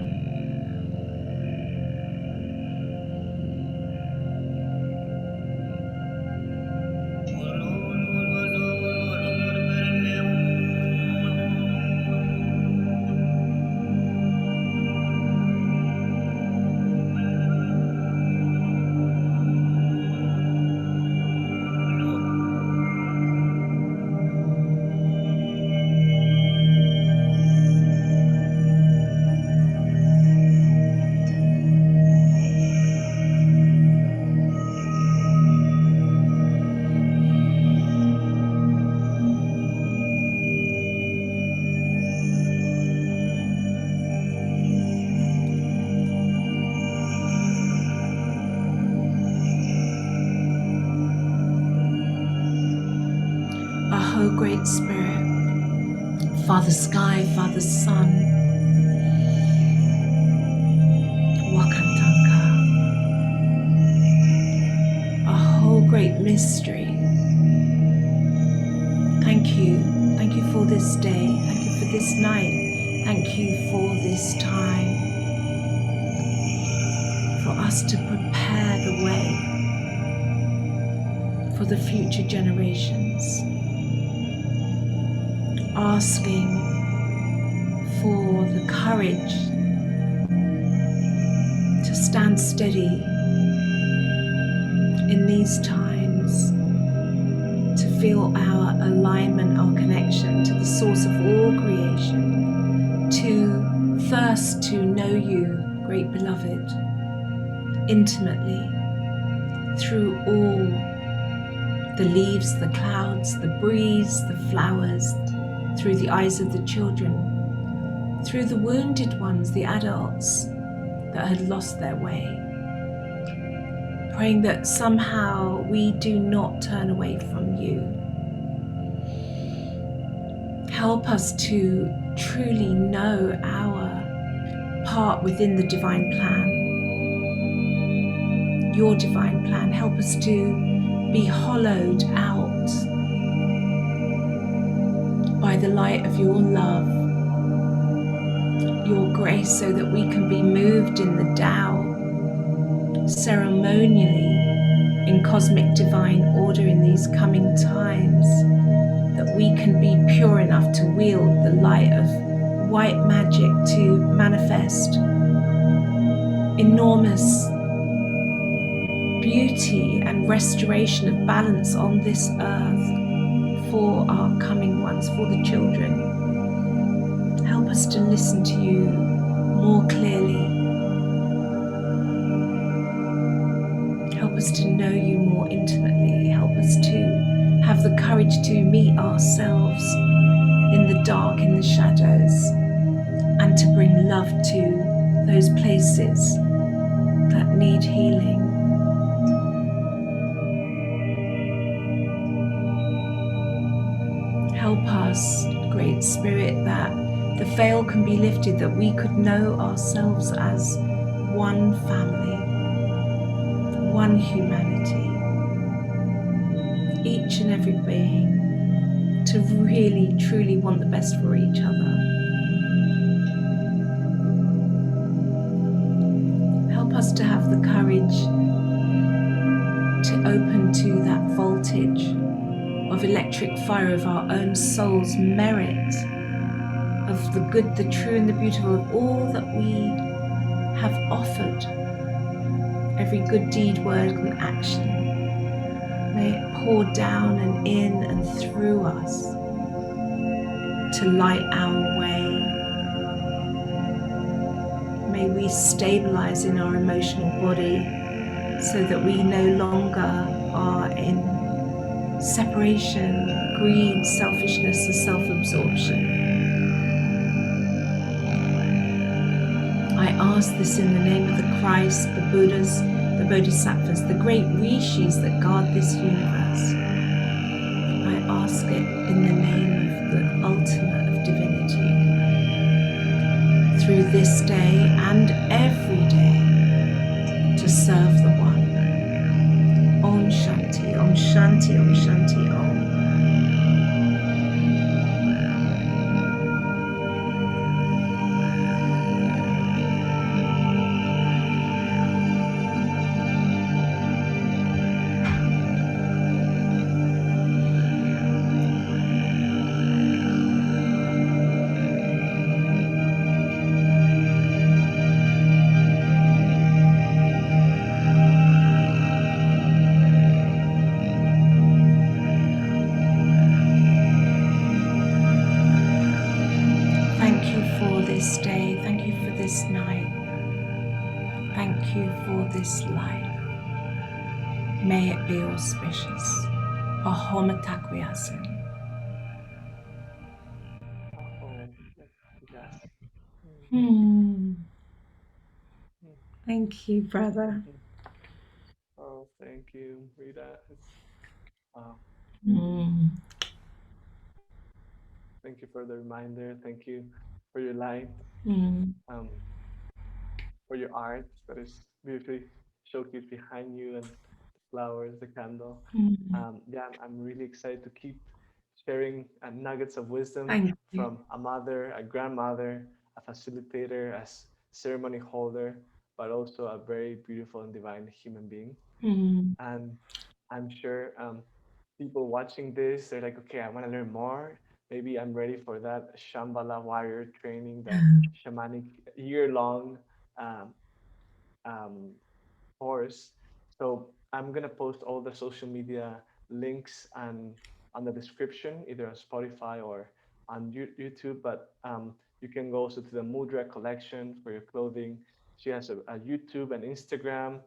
O Great Spirit, Father Sky, Father Sun, Wakantanka, a whole great mystery. Thank you for this day, thank you for this night, thank you for this time, for us to prepare the way for the future generations. Asking for the courage to stand steady in these times, to feel our alignment, our connection to the source of all creation, to thirst to know you, great beloved, intimately, through all the leaves, the clouds, the breeze, the flowers, through the eyes of the children, through the wounded ones, the adults that had lost their way. Praying that somehow we do not turn away from you. Help us to truly know our part within the divine plan, your divine plan. Help us to be hollowed out by the light of your love, your grace, so that we can be moved in the Tao, ceremonially in cosmic divine order in these coming times, that we can be pure enough to wield the light of white magic to manifest enormous beauty and restoration of balance on this earth for our coming ones, for the children. Help us to listen to you more clearly. Help us to know you more intimately. Help us to have the courage to meet ourselves in the dark, in the shadows, and to bring love to those places that need healing. Help us, Great Spirit, that the veil can be lifted, that we could know ourselves as one family, one humanity, each and every being, to really, truly want the best for each other. Help us to have the courage to open to that voltage of electric fire of our own soul's merit, of the good, the true and the beautiful, of all that we have offered, every good deed, word and action. May it pour down and in and through us to light our way. May we stabilize in our emotional body so that we no longer are in separation, greed, selfishness and self-absorption. I ask this in the name of the Christ, the Buddhas, the Bodhisattvas, the great rishis that guard this universe. I ask it in the name of the ultimate of divinity. Through this day and every day, to serve the One, Shanti Om. Shanti Om. Thank you for this day. Thank you for this night. Thank you for this life. May it be auspicious. Ahoma Takwiasin. Oh, yes. Mm, Hmm. mm, Thank you, brother. mm. Oh, thank you, Rita. Uh, Hmm. Thank you for the reminder. Thank you for your light, Hmm. um, for your art that is beautifully showcased behind you, and the flowers, the candle. Hmm. Yeah, I'm really excited to keep sharing nuggets of wisdom Thank you. from a mother, a grandmother, a facilitator, as ceremony holder, but also a very beautiful and divine human being. Hmm. And I'm sure people watching this, they're like, okay, I want to learn more. Maybe I'm ready for that Shambhala warrior training, the shamanic year-long um, um, course. So I'm gonna post all the social media links and on the description, either on Spotify or on YouTube. But you can go also to the Mudra collection for your clothing. She has a YouTube and Instagram,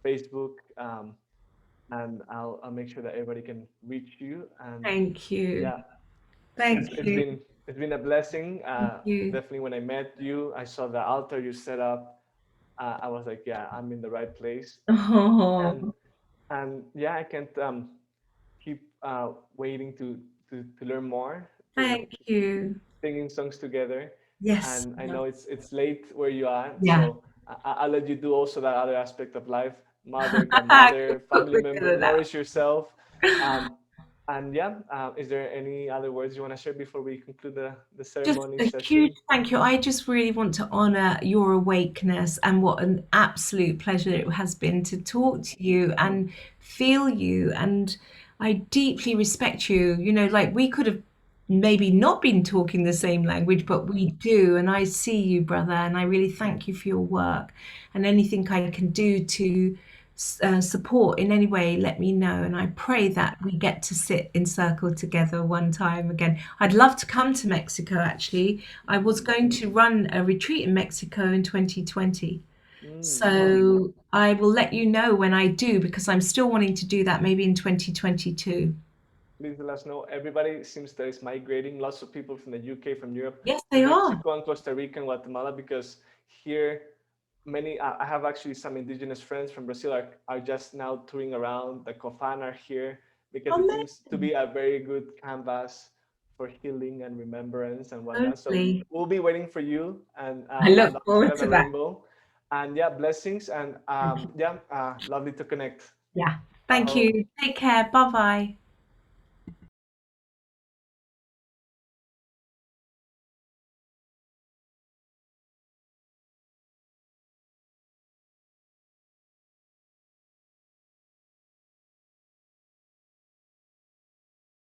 Facebook. And I'll make sure that everybody can reach you. And Thank you. yeah, Thank it's you. been a blessing. Thank you. Definitely when I met you, I saw the altar you set up. I was like, yeah, I'm in the right place. And Oh, yeah, I can't keep waiting to learn more, to thank you. singing songs together. Yes. And I know it's late where you are, Yeah. so I'll let you do also that other aspect of life, mother, Can grandmother, put family member, together now. nourish yourself. Um, and yeah, is there any other words you want to share before we conclude the Just ceremony a huge session? thank you. I just really want to honor your awakeness and what an absolute pleasure it has been to talk to you and feel you. And I deeply respect you. You know, like we could have maybe not been talking the same language, but we do. And I see you, brother. And I really thank you for your work and anything I can do to support in any way, let me know. And I pray that we get to sit in circle together one time again. I'd love to come to Mexico, actually. I was going to run a retreat in Mexico in 2020. Wow. So I will let you know when I do because I'm still wanting to do that maybe in 2022. Please let us know. Everybody seems that is migrating. Lots of people from the UK, from Europe, Yes, to they are. Mexico and Costa Rica and Guatemala, because here many I have actually some indigenous friends from Brazil are just now touring around. The Kofan are here because it seems to be Amazing. a very good canvas for healing and remembrance and whatnot. So Totally. we'll be waiting for you and I on the look other side forward of to the that. rainbow. And yeah, blessings and yeah, lovely to connect. Yeah. Thank Oh, you. Take care. Bye bye.